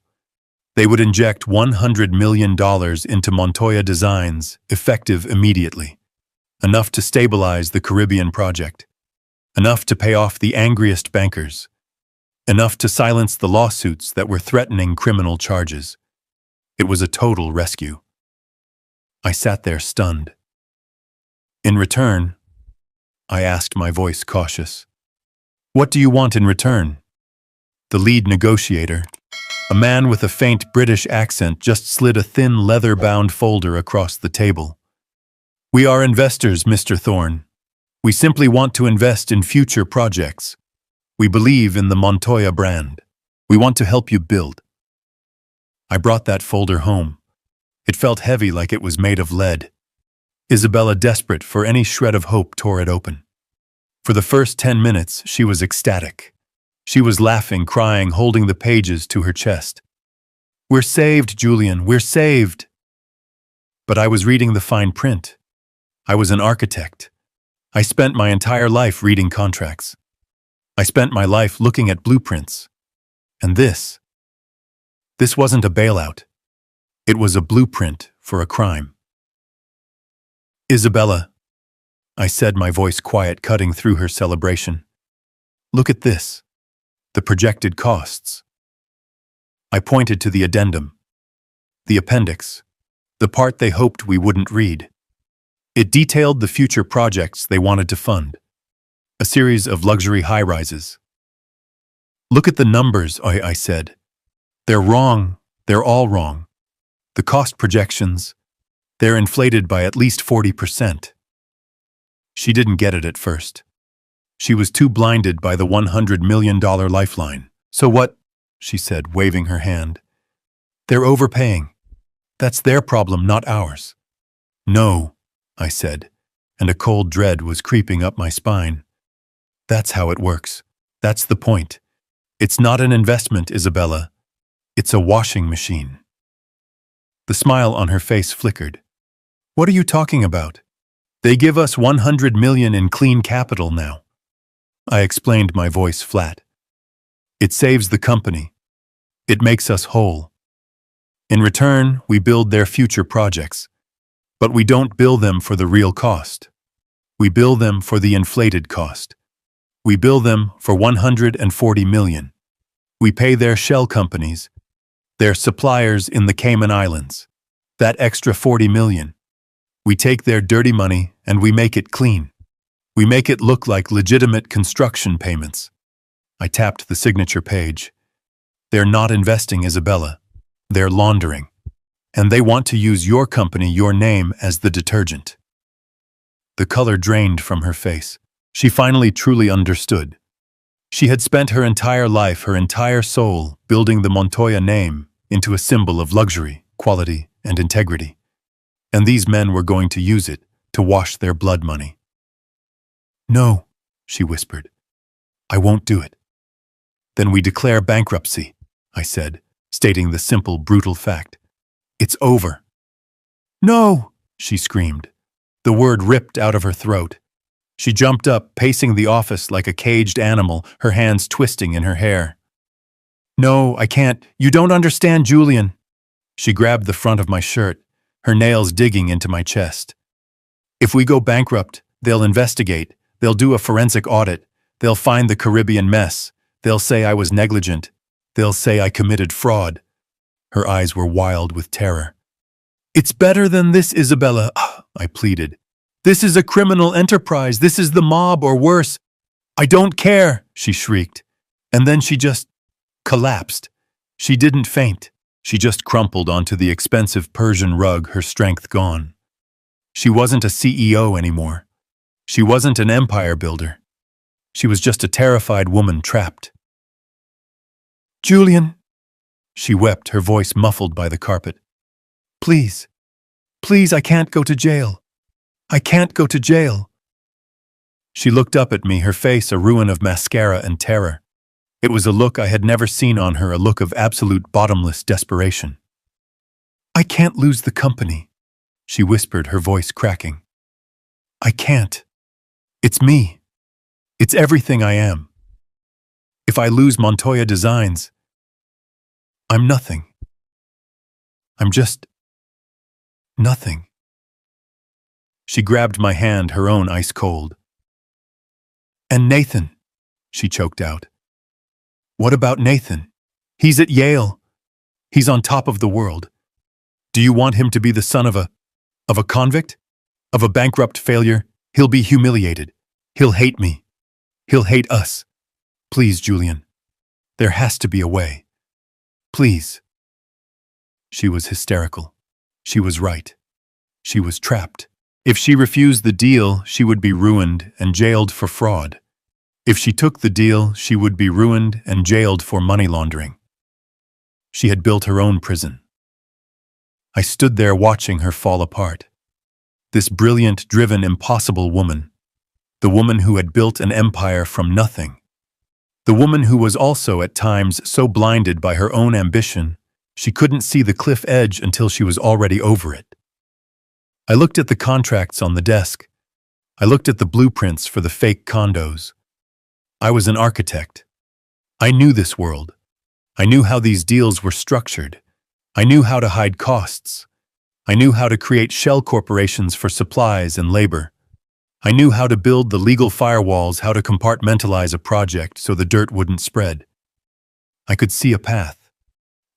[SPEAKER 1] They would inject $100 million into Montoya Designs, effective immediately. Enough to stabilize the Caribbean project. Enough to pay off the angriest bankers. Enough to silence the lawsuits that were threatening criminal charges. It was a total rescue. I sat there stunned. In return, I asked, my voice cautious, "What do you want in return?" The lead negotiator, a man with a faint British accent, just slid a thin leather-bound folder across the table. "We are investors, Mr. Thorne. We simply want to invest in future projects. We believe in the Montoya brand. We want to help you build." I brought that folder home. It felt heavy, like it was made of lead. Isabella, desperate for any shred of hope, tore it open. For the first 10 minutes, she was ecstatic. She was laughing, crying, holding the pages to her chest. "We're saved, Julian, we're saved." But I was reading the fine print. I was an architect. I spent my entire life reading contracts. I spent my life looking at blueprints. And this wasn't a bailout. It was a blueprint for a crime. "Isabella," I said, my voice quiet, cutting through her celebration. "Look at this. The projected costs." I pointed to the addendum. The appendix. The part they hoped we wouldn't read. It detailed the future projects they wanted to fund. A series of luxury high-rises. "Look at the numbers," I said. "They're wrong. They're all wrong. The cost projections, they're inflated by at least 40%. She didn't get it at first. She was too blinded by the $100 million lifeline. "So what?" she said, waving her hand. "They're overpaying. That's their problem, not ours." "No," I said, and a cold dread was creeping up my spine. "That's how it works. That's the point. It's not an investment, Isabella. It's a washing machine." The smile on her face flickered. "What are you talking about? They give us $100 million in clean capital now." I explained, my voice flat. "It saves the company. It makes us whole. In return, we build their future projects. But we don't bill them for the real cost. We bill them for the inflated cost. We bill them for $140 million. We pay their shell companies, their suppliers in the Cayman Islands, that extra $40 million. We take their dirty money and we make it clean. We make it look like legitimate construction payments." I tapped the signature page. They're not investing, Isabella. They're laundering. And they want to use your company, your name, as the detergent. The color drained from her face. She finally truly understood. She had spent her entire life, her entire soul, building the Montoya name into a symbol of luxury, quality, and integrity. And these men were going to use it to wash their blood money. "No," she whispered. "I won't do it." "Then we declare bankruptcy," I said, stating the simple, brutal fact. "It's over." "No!" she screamed. The word ripped out of her throat. She jumped up, pacing the office like a caged animal, her hands twisting in her hair. "No, I can't. You don't understand, Julian." She grabbed the front of my shirt, her nails digging into my chest. "If we go bankrupt, they'll investigate. They'll do a forensic audit. They'll find the Caribbean mess. They'll say I was negligent. They'll say I committed fraud." Her eyes were wild with terror. "It's better than this, Isabella," I pleaded. "This is a criminal enterprise. This is the mob or worse." "I don't care," she shrieked. And then she just collapsed. She didn't faint. She just crumpled onto the expensive Persian rug, her strength gone. She wasn't a CEO anymore. She wasn't an empire builder. She was just a terrified woman trapped. "Julian," she wept, her voice muffled by the carpet. "Please, please, I can't go to jail. I can't go to jail." She looked up at me, her face a ruin of mascara and terror. It was a look I had never seen on her, a look of absolute bottomless desperation. "I can't lose the company," she whispered, her voice cracking. "I can't. It's me. It's everything I am. If I lose Montoya Designs, I'm nothing. I'm just nothing." She grabbed my hand, her own ice cold. "And Nathan," she choked out. "What about Nathan? He's at Yale. He's on top of the world. Do you want him to be the son of a convict? Of a bankrupt failure? He'll be humiliated. He'll hate me. He'll hate us. Please, Julian. There has to be a way. Please." She was hysterical. She was right. She was trapped. If she refused the deal, she would be ruined and jailed for fraud. If she took the deal, she would be ruined and jailed for money laundering. She had built her own prison. I stood there watching her fall apart. This brilliant, driven, impossible woman. The woman who had built an empire from nothing. The woman who was also at times so blinded by her own ambition, she couldn't see the cliff edge until she was already over it. I looked at the contracts on the desk. I looked at the blueprints for the fake condos. I was an architect. I knew this world. I knew how these deals were structured. I knew how to hide costs. I knew how to create shell corporations for supplies and labor. I knew how to build the legal firewalls, how to compartmentalize a project so the dirt wouldn't spread. I could see a path.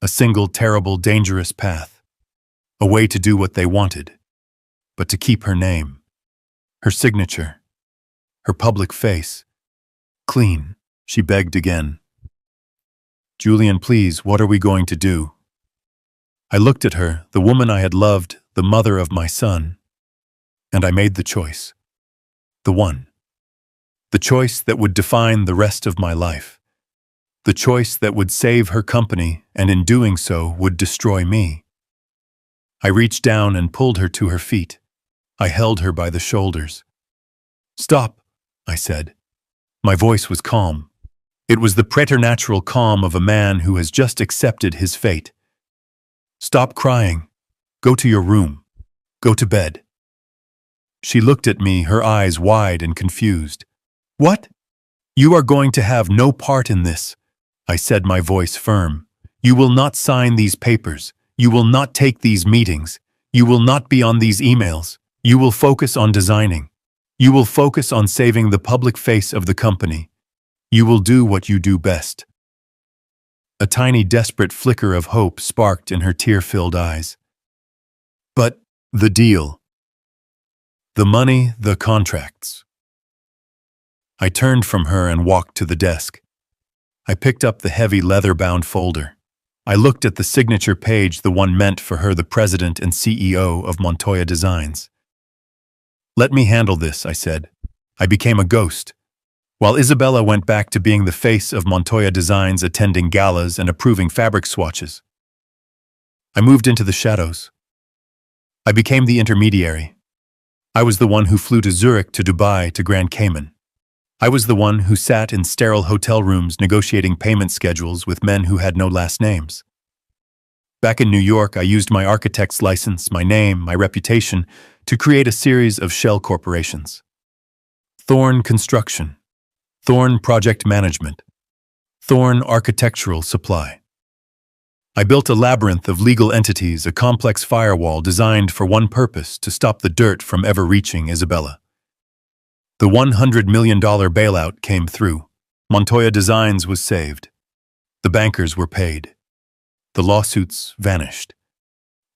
[SPEAKER 1] A single, terrible, dangerous path. A way to do what they wanted. But to keep her name, her signature, her public face, clean. She begged again. "Julian, please, what are we going to do?" I looked at her, the woman I had loved, the mother of my son, and I made the choice. The one. The choice that would define the rest of my life. The choice that would save her company and in doing so would destroy me. I reached down and pulled her to her feet. I held her by the shoulders. "Stop," I said. My voice was calm. It was the preternatural calm of a man who has just accepted his fate. "Stop crying. Go to your room. Go to bed." She looked at me, her eyes wide and confused. "What? You are going to have no part in this," I said, my voice firm. "You will not sign these papers. You will not take these meetings. You will not be on these emails. You will focus on designing. You will focus on saving the public face of the company. You will do what you do best." A tiny, desperate flicker of hope sparked in her tear-filled eyes. "But the deal. The money, the contracts." I turned from her and walked to the desk. I picked up the heavy leather-bound folder. I looked at the signature page, the one meant for her, the president and CEO of Montoya Designs. "Let me handle this," I said. I became a ghost, while Isabella went back to being the face of Montoya Designs, attending galas and approving fabric swatches. I moved into the shadows. I became the intermediary. I was the one who flew to Zurich, to Dubai, to Grand Cayman. I was the one who sat in sterile hotel rooms negotiating payment schedules with men who had no last names. Back in New York, I used my architect's license, my name, my reputation, to create a series of shell corporations. Thorn Construction, Thorn Project Management, Thorn Architectural Supply. I built a labyrinth of legal entities, a complex firewall designed for one purpose: to stop the dirt from ever reaching Isabella. The $100 million bailout came through. Montoya Designs was saved. The bankers were paid. The lawsuits vanished.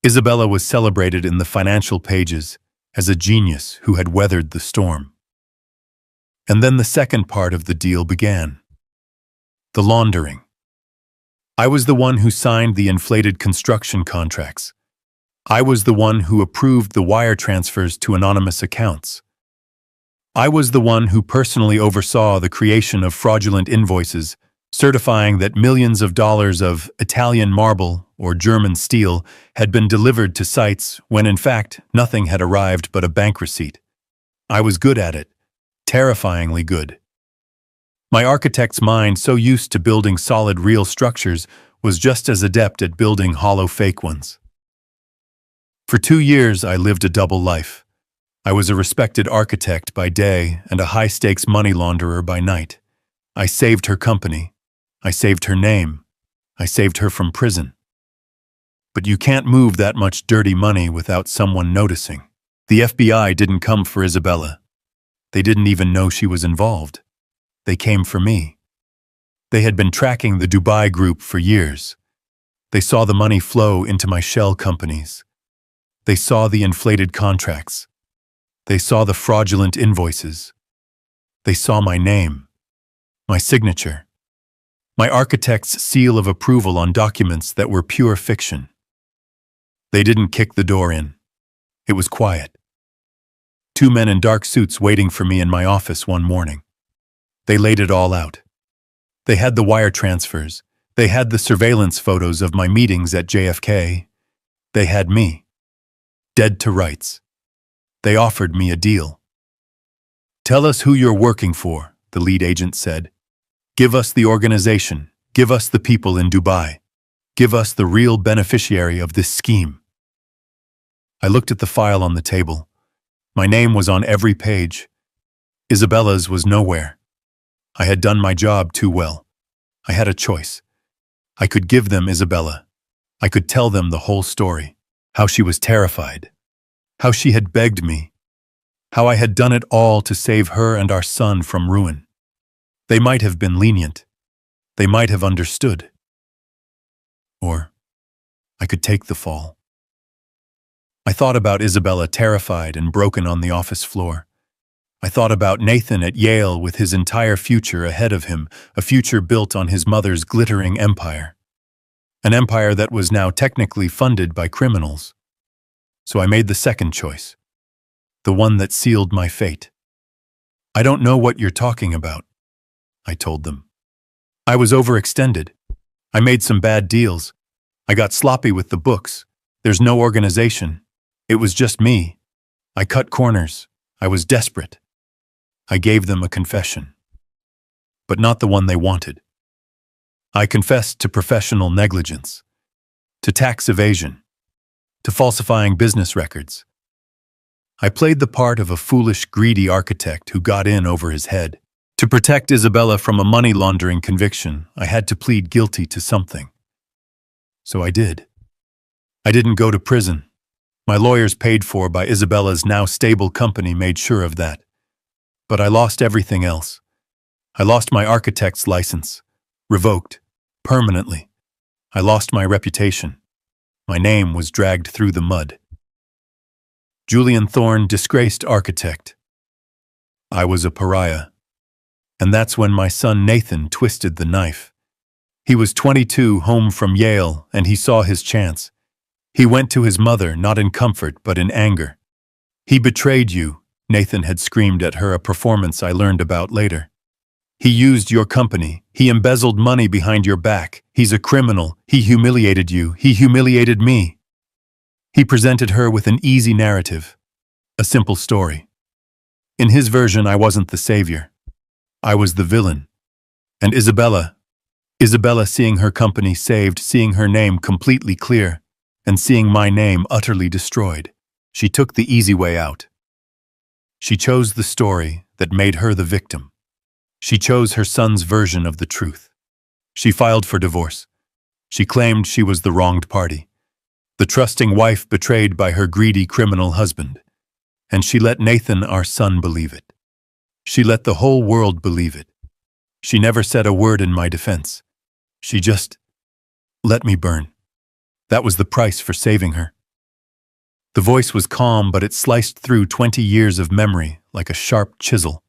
[SPEAKER 1] Isabella was celebrated in the financial pages as a genius who had weathered the storm. And then the second part of the deal began. The laundering. I was the one who signed the inflated construction contracts. I was the one who approved the wire transfers to anonymous accounts. I was the one who personally oversaw the creation of fraudulent invoices, certifying that millions of dollars of Italian marble or German steel had been delivered to sites when in fact nothing had arrived but a bank receipt. I was good at it, terrifyingly good. My architect's mind, so used to building solid real structures, was just as adept at building hollow fake ones. For 2 years I lived a double life. I was a respected architect by day and a high-stakes money launderer by night. I saved her company. I saved her name. I saved her from prison. But you can't move that much dirty money without someone noticing. The FBI didn't come for Isabella. They didn't even know she was involved. They came for me. They had been tracking the Dubai group for years. They saw the money flow into my shell companies. They saw the inflated contracts. They saw the fraudulent invoices. They saw my name, my signature, my architect's seal of approval on documents that were pure fiction. They didn't kick the door in. It was quiet. 2 men in dark suits waiting for me in my office one morning. They laid it all out. They had the wire transfers. They had the surveillance photos of my meetings at JFK. They had me, dead to rights. They offered me a deal. "Tell us who you're working for," the lead agent said. "Give us the organization. Give us the people in Dubai. Give us the real beneficiary of this scheme." I looked at the file on the table. My name was on every page. Isabella's was nowhere. I had done my job too well. I had a choice. I could give them Isabella. I could tell them the whole story. How she was terrified. How she had begged me. How I had done it all to save her and our son from ruin. They might have been lenient. They might have understood. Or I could take the fall. I thought about Isabella, terrified and broken on the office floor. I thought about Nathan at Yale with his entire future ahead of him, a future built on his mother's glittering empire. An empire that was now technically funded by criminals. So I made the second choice, the one that sealed my fate. "I don't know what you're talking about," I told them. "I was overextended. I made some bad deals. I got sloppy with the books. There's no organization. It was just me. I cut corners. I was desperate." I gave them a confession, but not the one they wanted. I confessed to professional negligence, to tax evasion, to falsifying business records. I played the part of a foolish, greedy architect who got in over his head. To protect Isabella from a money laundering conviction, I had to plead guilty to something. So I did. I didn't go to prison. My lawyers, paid for by Isabella's now stable company, made sure of that. But I lost everything else. I lost my architect's license, revoked, permanently. I lost my reputation. My name was dragged through the mud. Julian Thorne, disgraced architect. I was a pariah. And that's when my son Nathan twisted the knife. He was 22, home from Yale, and he saw his chance. He went to his mother, not in comfort, but in anger. "He betrayed you," Nathan had screamed at her, a performance I learned about later. "He used your company. He embezzled money behind your back. He's a criminal. He humiliated you. He humiliated me." He presented her with an easy narrative, a simple story. In his version, I wasn't the savior. I was the villain. And Isabella, seeing her company saved, seeing her name completely clear, and seeing my name utterly destroyed, she took the easy way out. She chose the story that made her the victim. She chose her son's version of the truth. She filed for divorce. She claimed she was the wronged party, the trusting wife betrayed by her greedy criminal husband. And she let Nathan, our son, believe it. She let the whole world believe it. She never said a word in my defense. She just let me burn. That was the price for saving her. The voice was calm, but it sliced through 20 years of memory like a sharp chisel.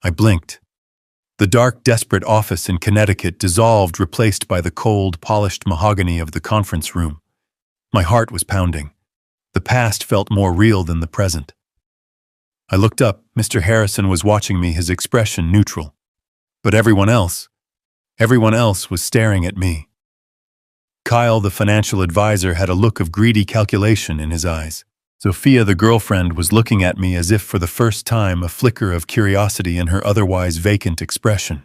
[SPEAKER 1] I blinked. The dark, desperate office in Connecticut dissolved, replaced by the cold, polished mahogany of the conference room. My heart was pounding. The past felt more real than the present. I looked up. Mr. Harrison was watching me, his expression neutral. But everyone else was staring at me. Kyle, the financial advisor, had a look of greedy calculation in his eyes. Sophia, the girlfriend, was looking at me as if for the first time, a flicker of curiosity in her otherwise vacant expression.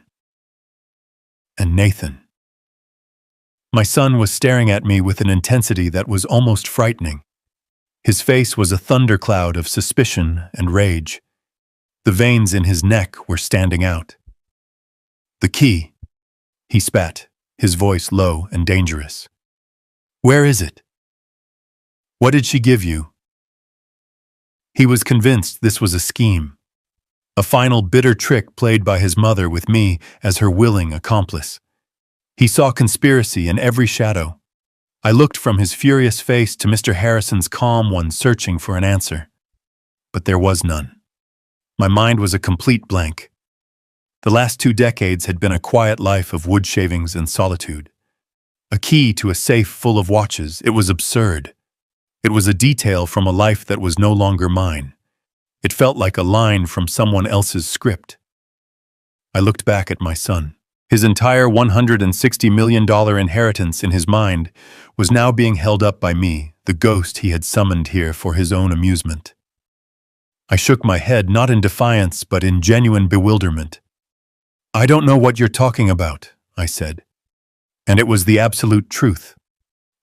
[SPEAKER 1] And Nathan. My son was staring at me with an intensity that was almost frightening. His face was a thundercloud of suspicion and rage. The veins in his neck were standing out. "The key," he spat, his voice low and dangerous. "Where is it? What did she give you?" He was convinced this was a scheme, a final bitter trick played by his mother with me as her willing accomplice. He saw conspiracy in every shadow. I looked from his furious face to Mr. Harrison's calm one, searching for an answer. But there was none. My mind was a complete blank. The last 2 decades had been a quiet life of wood shavings and solitude. A key to a safe full of watches. It was absurd. It was a detail from a life that was no longer mine. It felt like a line from someone else's script. I looked back at my son. His entire $160 million inheritance in his mind was now being held up by me, the ghost he had summoned here for his own amusement. I shook my head, not in defiance, but in genuine bewilderment. "I don't know what you're talking about," I said. And it was the absolute truth.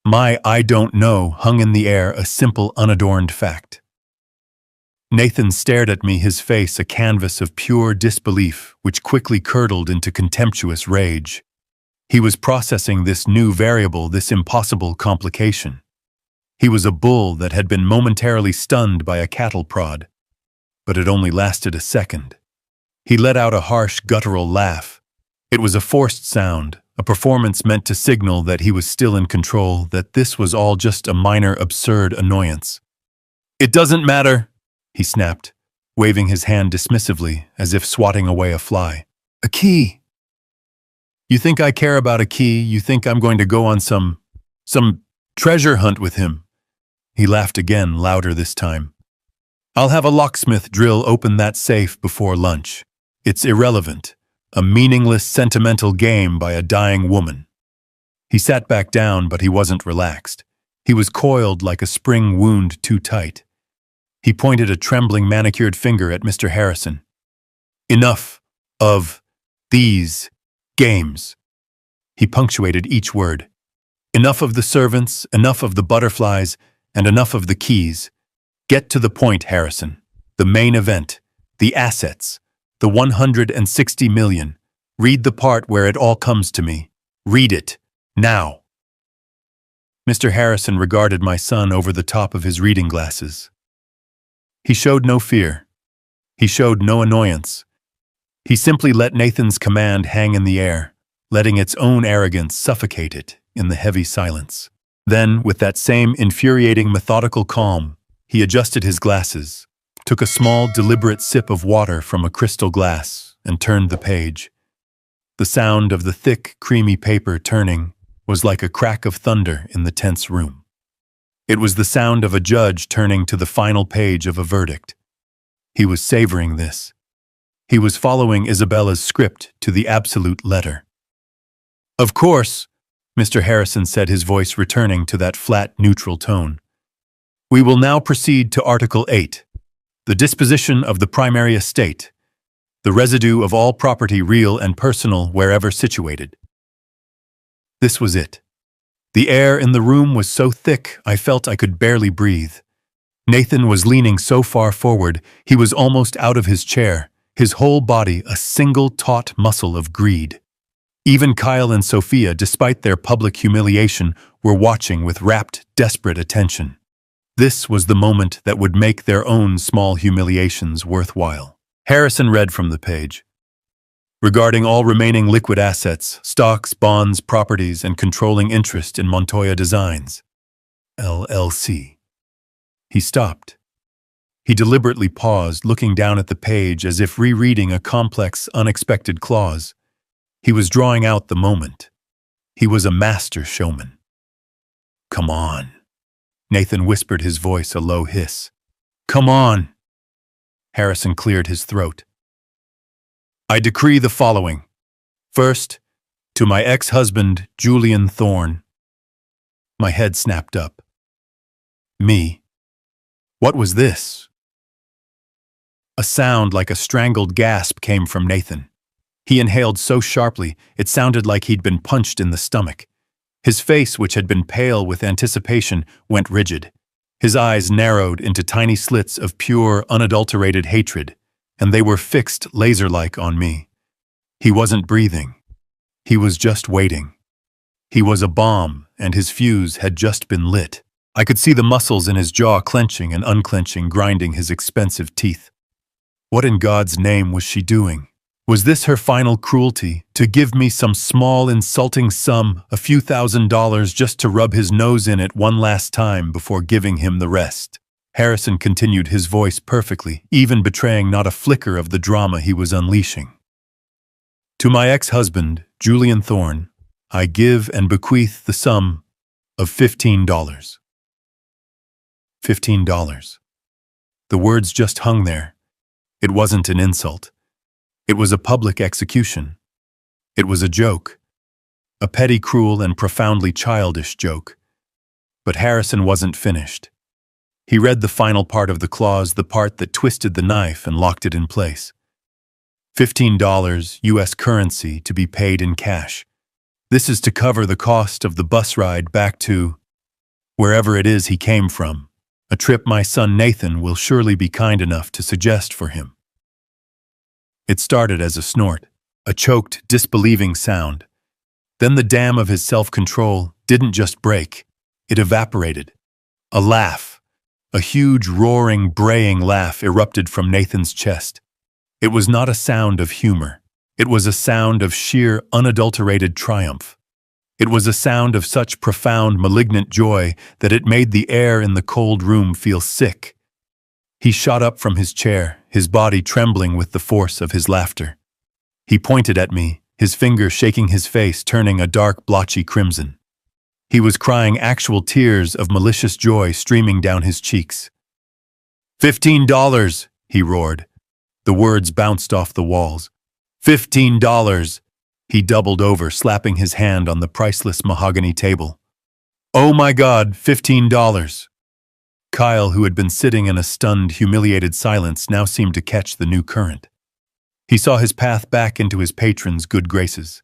[SPEAKER 1] My "I don't know" hung in the air, a simple, unadorned fact. Nathan stared at me, his face a canvas of pure disbelief, which quickly curdled into contemptuous rage. He was processing this new variable, this impossible complication. He was a bull that had been momentarily stunned by a cattle prod. But it only lasted a second. He let out a harsh, guttural laugh. It was a forced sound, a performance meant to signal that he was still in control, that this was all just a minor, absurd annoyance. "It doesn't matter," he snapped, waving his hand dismissively, as if swatting away a fly. "A key. You think I care about a key? You think I'm going to go on some treasure hunt with him?" He laughed again, louder this time. "I'll have a locksmith drill open that safe before lunch. It's irrelevant. A meaningless, sentimental game by a dying woman." He sat back down, but he wasn't relaxed. He was coiled like a spring wound too tight. He pointed a trembling, manicured finger at Mr. Harrison. "Enough of these games." He punctuated each word. "Enough of the servants, enough of the butterflies, and enough of the keys. Get to the point, Harrison. The main event, the assets, the 160 million. Read the part where it all comes to me. Read it, now." Mr. Harrison regarded my son over the top of his reading glasses. He showed no fear. He showed no annoyance. He simply let Nathan's command hang in the air, letting its own arrogance suffocate it in the heavy silence. Then, with that same infuriating, methodical calm, he adjusted his glasses, took a small, deliberate sip of water from a crystal glass, and turned the page. The sound of the thick, creamy paper turning was like a crack of thunder in the tense room. It was the sound of a judge turning to the final page of a verdict. He was savoring this. He was following Isabella's script to the absolute letter. "Of course," Mr. Harrison said, his voice returning to that flat, neutral tone. "We will now proceed to Article 8, the disposition of the primary estate, the residue of all property real and personal wherever situated." This was it. The air in the room was so thick I felt I could barely breathe. Nathan was leaning so far forward he was almost out of his chair, his whole body a single taut muscle of greed. Even Kyle and Sophia, despite their public humiliation, were watching with rapt, desperate attention. This was the moment that would make their own small humiliations worthwhile. Harrison read from the page. "Regarding all remaining liquid assets, stocks, bonds, properties, and controlling interest in Montoya Designs, LLC." He stopped. He deliberately paused, looking down at the page as if rereading a complex, unexpected clause. He was drawing out the moment. He was a master showman. "Come on," Nathan whispered, his voice a low hiss. "Come on." Harrison cleared his throat. "I decree the following. First, to my ex-husband, Julian Thorne." My head snapped up. Me? What was this? A sound like a strangled gasp came from Nathan. He inhaled so sharply, it sounded like he'd been punched in the stomach. His face, which had been pale with anticipation, went rigid. His eyes narrowed into tiny slits of pure, unadulterated hatred, and they were fixed laser-like on me. He wasn't breathing. He was just waiting. He was a bomb, and his fuse had just been lit. I could see the muscles in his jaw clenching and unclenching, grinding his expensive teeth. What in God's name was she doing? Was this her final cruelty, to give me some small, insulting sum, a few $1,000s, just to rub his nose in it one last time before giving him the rest? Harrison continued, his voice perfectly, even betraying not a flicker of the drama he was unleashing. "To my ex-husband, Julian Thorne, I give and bequeath the sum of $15. $15. The words just hung there. It wasn't an insult. It was a public execution. It was a joke. A petty, cruel, and profoundly childish joke. But Harrison wasn't finished. He read the final part of the clause, the part that twisted the knife and locked it in place. $15 U.S. currency to be paid in cash. This is to cover the cost of the bus ride back to wherever it is he came from, a trip my son Nathan will surely be kind enough to suggest for him. It started as a snort, a choked, disbelieving sound. Then the dam of his self-control didn't just break, it evaporated. A laugh, a huge, roaring, braying laugh erupted from Nathan's chest. It was not a sound of humor. It was a sound of sheer, unadulterated triumph. It was a sound of such profound, malignant joy that it made the air in the cold room feel sick. He shot up from his chair, his body trembling with the force of his laughter. He pointed at me, his finger shaking his face, turning a dark, blotchy crimson. He was crying actual tears of malicious joy streaming down his cheeks. $15, he roared. The words bounced off the walls. $15. He doubled over, slapping his hand on the priceless mahogany table. Oh my God, $15. Kyle, who had been sitting in a stunned, humiliated silence, now seemed to catch the new current. He saw his path back into his patron's good graces.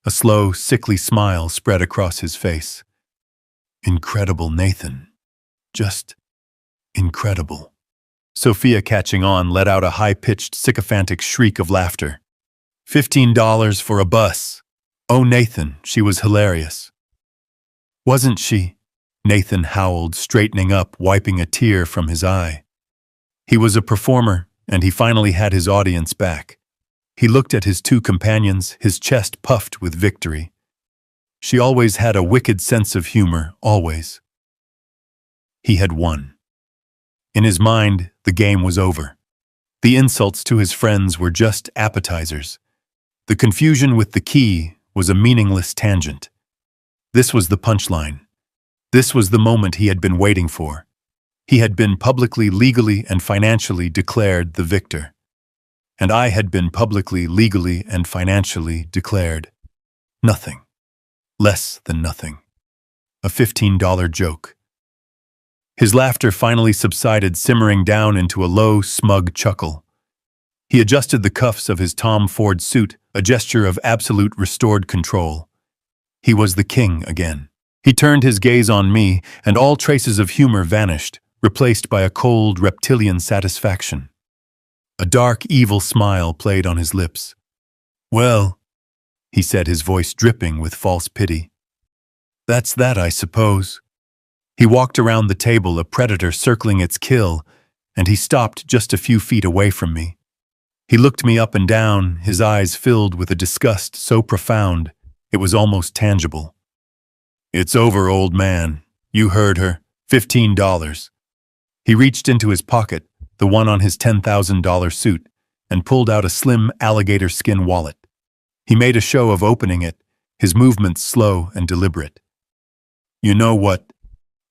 [SPEAKER 1] A slow, sickly smile spread across his face. Incredible, Nathan. Just incredible. Sophia, catching on, let out a high-pitched, sycophantic shriek of laughter. $15 for a bus. Oh, Nathan, she was hilarious. Wasn't she? Nathan howled, straightening up, wiping a tear from his eye. He was a performer, and he finally had his audience back. He looked at his two companions, his chest puffed with victory. She always had a wicked sense of humor, always. He had won. In his mind, the game was over. The insults to his friends were just appetizers. The confusion with the key was a meaningless tangent. This was the punchline. This was the moment he had been waiting for. He had been publicly, legally, and financially declared the victor. And I had been publicly, legally, and financially declared nothing. Less than nothing. A $15 joke. His laughter finally subsided, simmering down into a low, smug chuckle. He adjusted the cuffs of his Tom Ford suit, a gesture of absolute restored control. He was the king again. He turned his gaze on me, and all traces of humor vanished, replaced by a cold, reptilian satisfaction. A dark, evil smile played on his lips. "Well," he said, his voice dripping with false pity. "That's that, I suppose." He walked around the table, a predator circling its kill, and he stopped just a few feet away from me. He looked me up and down, his eyes filled with a disgust so profound it was almost tangible. "It's over, old man. You heard her. $15. He reached into his pocket, the one on his $10,000 suit, and pulled out a slim alligator skin wallet. He made a show of opening it, his movements slow and deliberate. "You know what?"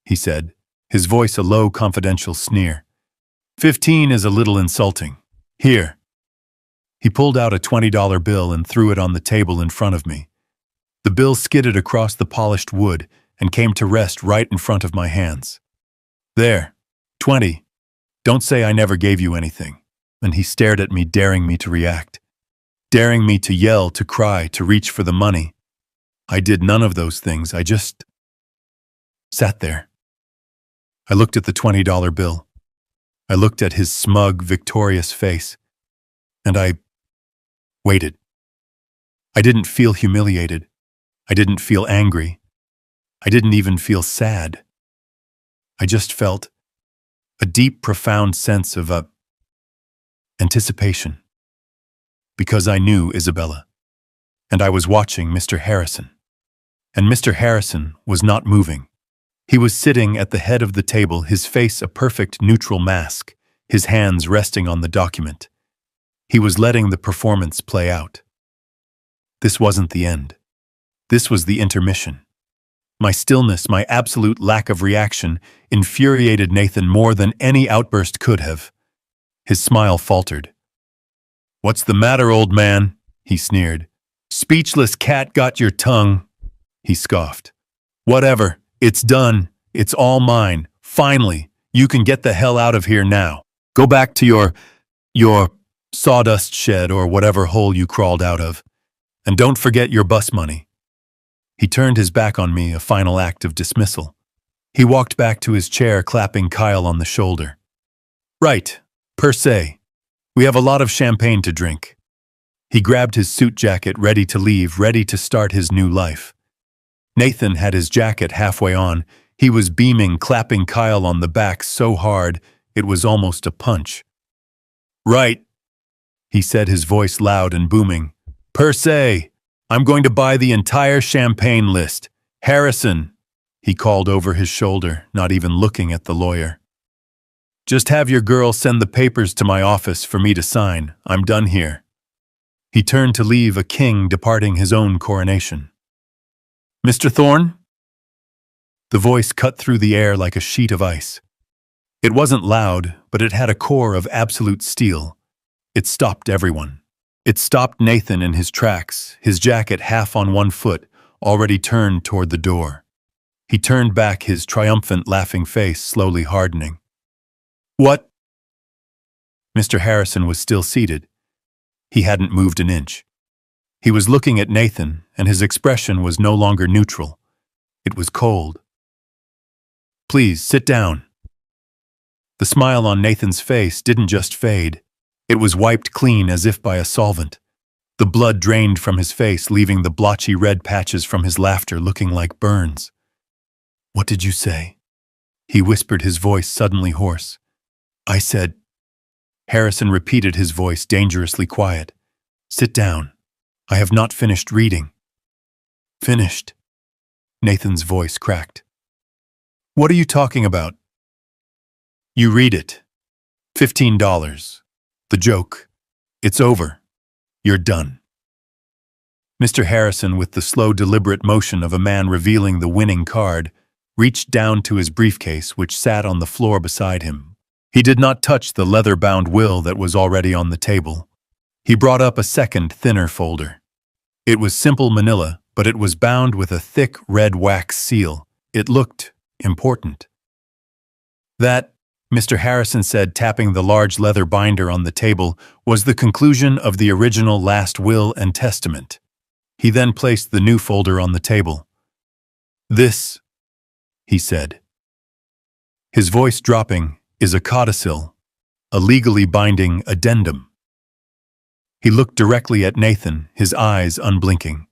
[SPEAKER 1] he said, his voice a low, confidential sneer. 15 is a little insulting. Here." He pulled out a $20 bill and threw it on the table in front of me. The bill skidded across the polished wood and came to rest right in front of my hands. "There, 20. Don't say I never gave you anything." And he stared at me, daring me to react. Daring me to yell, to cry, to reach for the money. I did none of those things. I just sat there. I looked at the $20 bill. I looked at his smug, victorious face. And I waited. I didn't feel humiliated. I didn't feel angry. I didn't even feel sad. I just felt a deep, profound sense of anticipation. Because I knew Isabella. And I was watching Mr. Harrison. And Mr. Harrison was not moving. He was sitting at the head of the table, his face a perfect neutral mask, his hands resting on the document. He was letting the performance play out. This wasn't the end. This was the intermission. My stillness, my absolute lack of reaction, infuriated Nathan more than any outburst could have. His smile faltered. "What's the matter, old man?" he sneered. "Speechless cat got your tongue," he scoffed. "Whatever, it's done. It's all mine. Finally, you can get the hell out of here now. Go back to your sawdust shed or whatever hole you crawled out of. And don't forget your bus money." He turned his back on me, a final act of dismissal. He walked back to his chair, clapping Kyle on the shoulder. "Right, per se. We have a lot of champagne to drink." He grabbed his suit jacket, ready to leave, ready to start his new life. Nathan had his jacket halfway on. He was beaming, clapping Kyle on the back so hard it was almost a punch. "Right," he said, his voice loud and booming. "Per se. I'm going to buy the entire champagne list. Harrison," he called over his shoulder, not even looking at the lawyer. "Just have your girl send the papers to my office for me to sign. I'm done here." He turned to leave, a king departing his own coronation. "Mr. Thorne?" The voice cut through the air like a sheet of ice. It wasn't loud, but it had a core of absolute steel. It stopped everyone. It stopped Nathan in his tracks, his jacket half on one foot, already turned toward the door. He turned back, his triumphant, laughing face slowly hardening. "What?" Mr. Harrison was still seated. He hadn't moved an inch. He was looking at Nathan, and his expression was no longer neutral. It was cold. "Please, sit down." The smile on Nathan's face didn't just fade. It was wiped clean as if by a solvent. The blood drained from his face, leaving the blotchy red patches from his laughter looking like burns. "What did you say?" he whispered, his voice suddenly hoarse. "I said..." Harrison repeated, his voice dangerously quiet. "Sit down. I have not finished reading." "Finished?" Nathan's voice cracked. "What are you talking about?" "You read it. $15. The joke. It's over. You're done." Mr. Harrison, with the slow, deliberate motion of a man revealing the winning card, reached down to his briefcase, which sat on the floor beside him. He did not touch the leather-bound will that was already on the table. He brought up a second, thinner folder. It was simple manila, but it was bound with a thick red wax seal. It looked important. That, Mr. Harrison said, tapping the large leather binder on the table, was the conclusion of the original last will and testament. He then placed the new folder on the table. This, he said, his voice dropping, is a codicil, a legally binding addendum. He looked directly at Nathan, his eyes unblinking.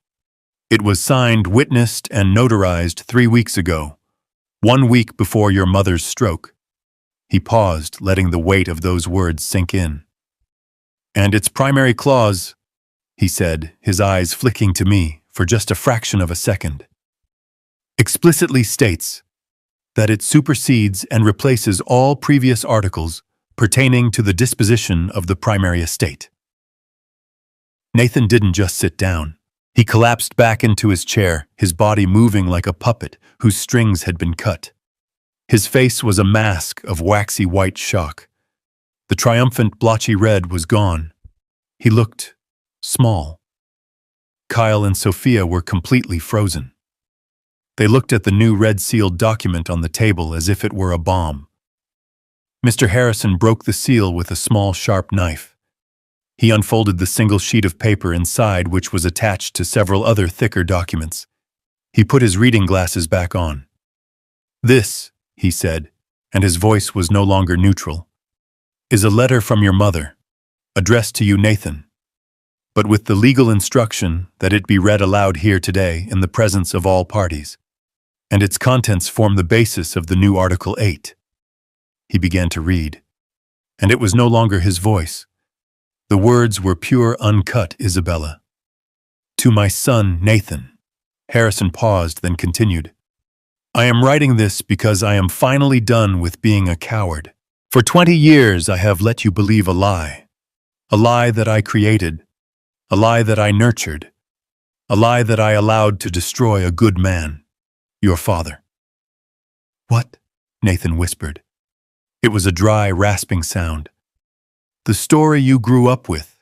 [SPEAKER 1] It was signed, witnessed, and notarized 3 weeks ago, 1 week before your mother's stroke. He paused, letting the weight of those words sink in. And its primary clause, he said, his eyes flicking to me for just a fraction of a second, explicitly states that it supersedes and replaces all previous articles pertaining to the disposition of the primary estate. Nathan didn't just sit down. He collapsed back into his chair, his body moving like a puppet whose strings had been cut. His face was a mask of waxy white shock. The triumphant blotchy red was gone. He looked small. Kyle and Sophia were completely frozen. They looked at the new red-sealed document on the table as if it were a bomb. Mr. Harrison broke the seal with a small, sharp knife. He unfolded the single sheet of paper inside, which was attached to several other thicker documents. He put his reading glasses back on. This, he said, and his voice was no longer neutral, is a letter from your mother, addressed to you, Nathan, but with the legal instruction that it be read aloud here today in the presence of all parties, and its contents form the basis of the new Article 8. He began to read, and it was no longer his voice. The words were pure, uncut, Isabella. To my son, Nathan. Harrison paused, then continued. I am writing this because I am finally done with being a coward. For 20 years I have let you believe a lie that I created, a lie that I nurtured, a lie that I allowed to destroy a good man, your father. What? Nathan whispered. It was a dry, rasping sound. The story you grew up with,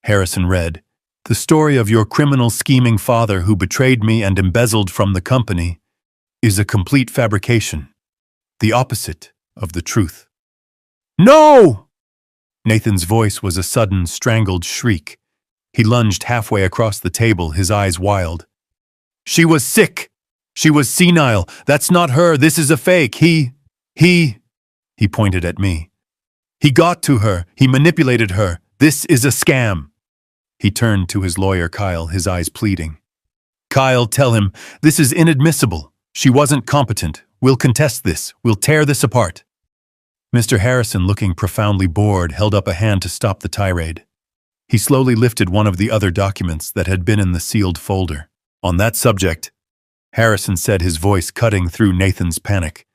[SPEAKER 1] Harrison read, the story of your criminal, scheming father who betrayed me and embezzled from the company, is a complete fabrication, the opposite of the truth. No! Nathan's voice was a sudden, strangled shriek. He lunged halfway across the table, his eyes wild. She was sick! She was senile! That's not her! This is a fake! He pointed at me. He got to her. He manipulated her. This is a scam. He turned to his lawyer, Kyle, his eyes pleading. Kyle, tell him, this is inadmissible. She wasn't competent. We'll contest this. We'll tear this apart. Mr. Harrison, looking profoundly bored, held up a hand to stop the tirade. He slowly lifted one of the other documents that had been in the sealed folder. On that subject, Harrison said, his voice cutting through Nathan's panic.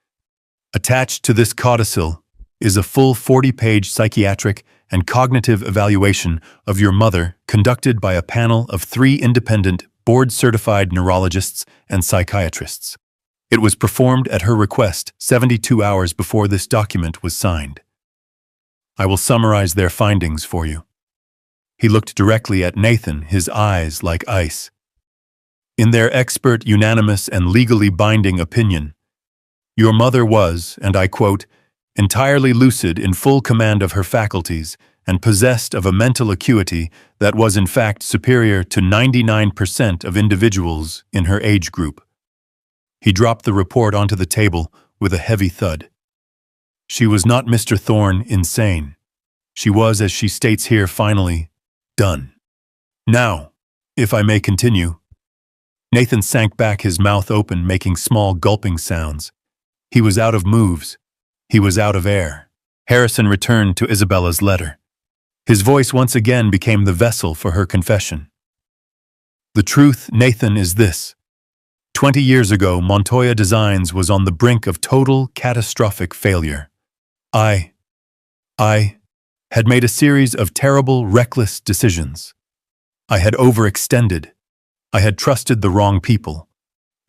[SPEAKER 1] Attached to this codicil is a full 40-page psychiatric and cognitive evaluation of your mother conducted by a panel of 3 independent, board-certified neurologists and psychiatrists. It was performed at her request 72 hours before this document was signed. I will summarize their findings for you. He looked directly at Nathan, his eyes like ice. In their expert, unanimous, and legally binding opinion, your mother was, and I quote, entirely lucid, in full command of her faculties, and possessed of a mental acuity that was in fact superior to 99% of individuals in her age group. He dropped the report onto the table with a heavy thud. She was not, Mr. Thorne, insane. She was, as she states here, finally done. Now, if I may continue. Nathan sank back, his mouth open, making small gulping sounds. He was out of moves. He was out of air. Harrison returned to Isabella's letter. His voice once again became the vessel for her confession. The truth, Nathan, is this. 20 years ago, Montoya Designs was on the brink of total, catastrophic failure. I had made a series of terrible, reckless decisions. I had overextended. I had trusted the wrong people.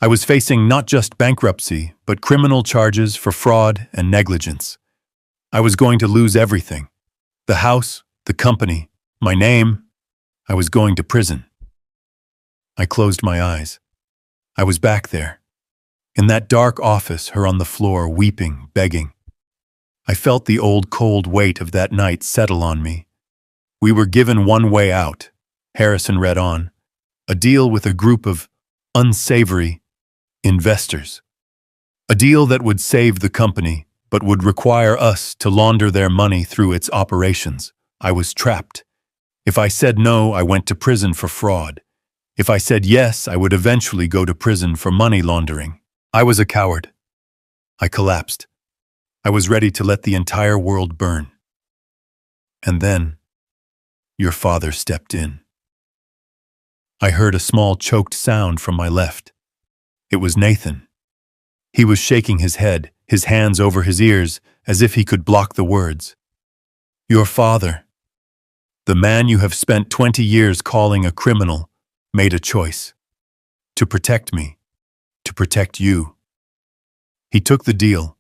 [SPEAKER 1] I was facing not just bankruptcy, but criminal charges for fraud and negligence. I was going to lose everything. The house, the company, my name. I was going to prison. I closed my eyes. I was back there. In that dark office, her on the floor, weeping, begging. I felt the old cold weight of that night settle on me. We were given one way out, Harrison read on. A deal with a group of unsavory investors. A deal that would save the company, but would require us to launder their money through its operations. I was trapped. If I said no, I went to prison for fraud. If I said yes, I would eventually go to prison for money laundering. I was a coward. I collapsed. I was ready to let the entire world burn. And then, your father stepped in. I heard a small choked sound from my left. It was Nathan. He was shaking his head, his hands over his ears, as if he could block the words. Your father, the man you have spent 20 years calling a criminal, made a choice. To protect me. To protect you. He took the deal.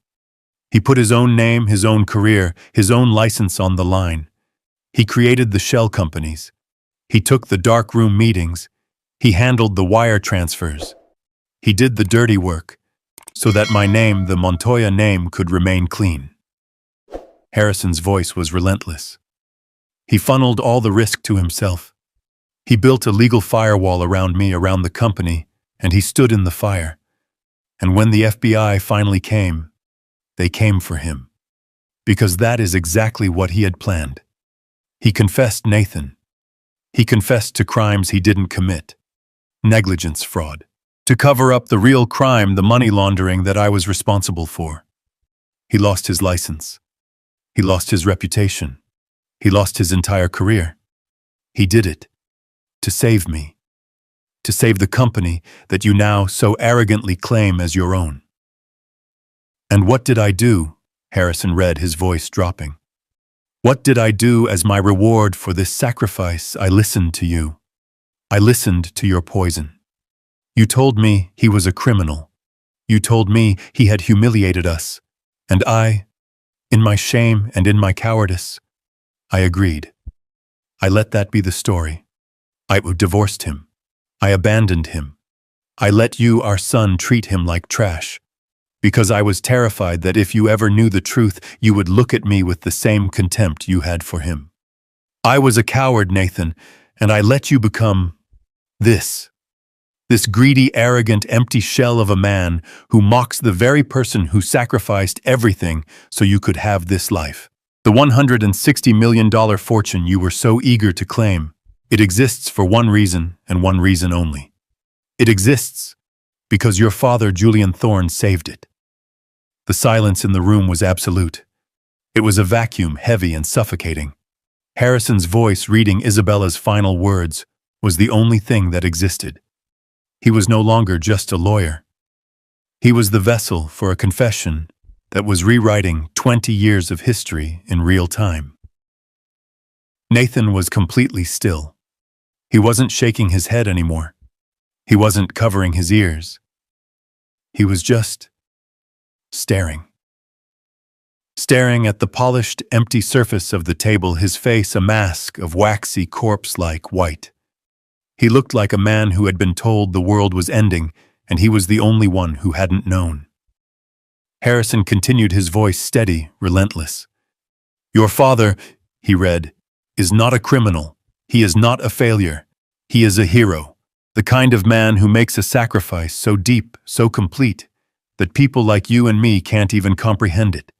[SPEAKER 1] He put his own name, his own career, his own license on the line. He created the shell companies. He took the darkroom meetings. He handled the wire transfers. He did the dirty work, so that my name, the Montoya name, could remain clean. Harrison's voice was relentless. He funneled all the risk to himself. He built a legal firewall around me, around the company, and he stood in the fire. And when the FBI finally came, they came for him. Because that is exactly what he had planned. He confessed Nathan. He confessed to crimes he didn't commit. Negligence, fraud. To cover up the real crime, the money laundering that I was responsible for. He lost his license. He lost his reputation. He lost his entire career. He did it. To save me. To save the company that you now so arrogantly claim as your own. And what did I do? Harrison read, his voice dropping. What did I do as my reward for this sacrifice? I listened to you. I listened to your poison. You told me he was a criminal. You told me he had humiliated us. And I, in my shame and in my cowardice, I agreed. I let that be the story. I divorced him. I abandoned him. I let you, our son, treat him like trash. Because I was terrified that if you ever knew the truth, you would look at me with the same contempt you had for him. I was a coward, Nathan, and I let you become this greedy, arrogant, empty shell of a man who mocks the very person who sacrificed everything so you could have this life. The $160 million fortune you were so eager to claim, it exists for one reason and one reason only. It exists because your father, Julian Thorne, saved it. The silence in the room was absolute. It was a vacuum, heavy and suffocating. Harrison's voice reading Isabella's final words was the only thing that existed. He was no longer just a lawyer. He was the vessel for a confession that was rewriting 20 years of history in real time. Nathan was completely still. He wasn't shaking his head anymore. He wasn't covering his ears. He was just staring. Staring at the polished, empty surface of the table, his face a mask of waxy, corpse-like white. He looked like a man who had been told the world was ending, and he was the only one who hadn't known. Harrison continued, his voice steady, relentless. Your father, he read, is not a criminal. He is not a failure. He is a hero. The kind of man who makes a sacrifice so deep, so complete, that people like you and me can't even comprehend it.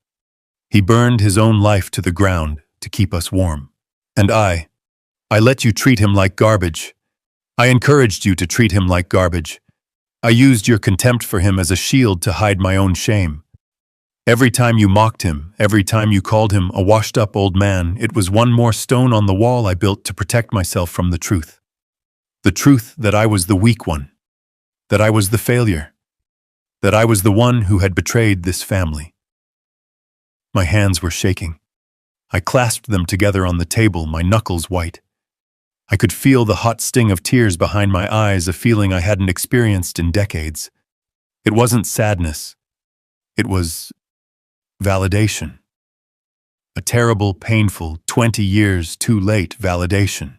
[SPEAKER 1] He burned his own life to the ground to keep us warm. And I let you treat him like garbage. I encouraged you to treat him like garbage. I used your contempt for him as a shield to hide my own shame. Every time you mocked him, every time you called him a washed-up old man, it was one more stone on the wall I built to protect myself from the truth. The truth that I was the weak one, that I was the failure, that I was the one who had betrayed this family. My hands were shaking. I clasped them together on the table, my knuckles white. I could feel the hot sting of tears behind my eyes, a feeling I hadn't experienced in decades. It wasn't sadness. It was validation. A terrible, painful, 20 years too late validation.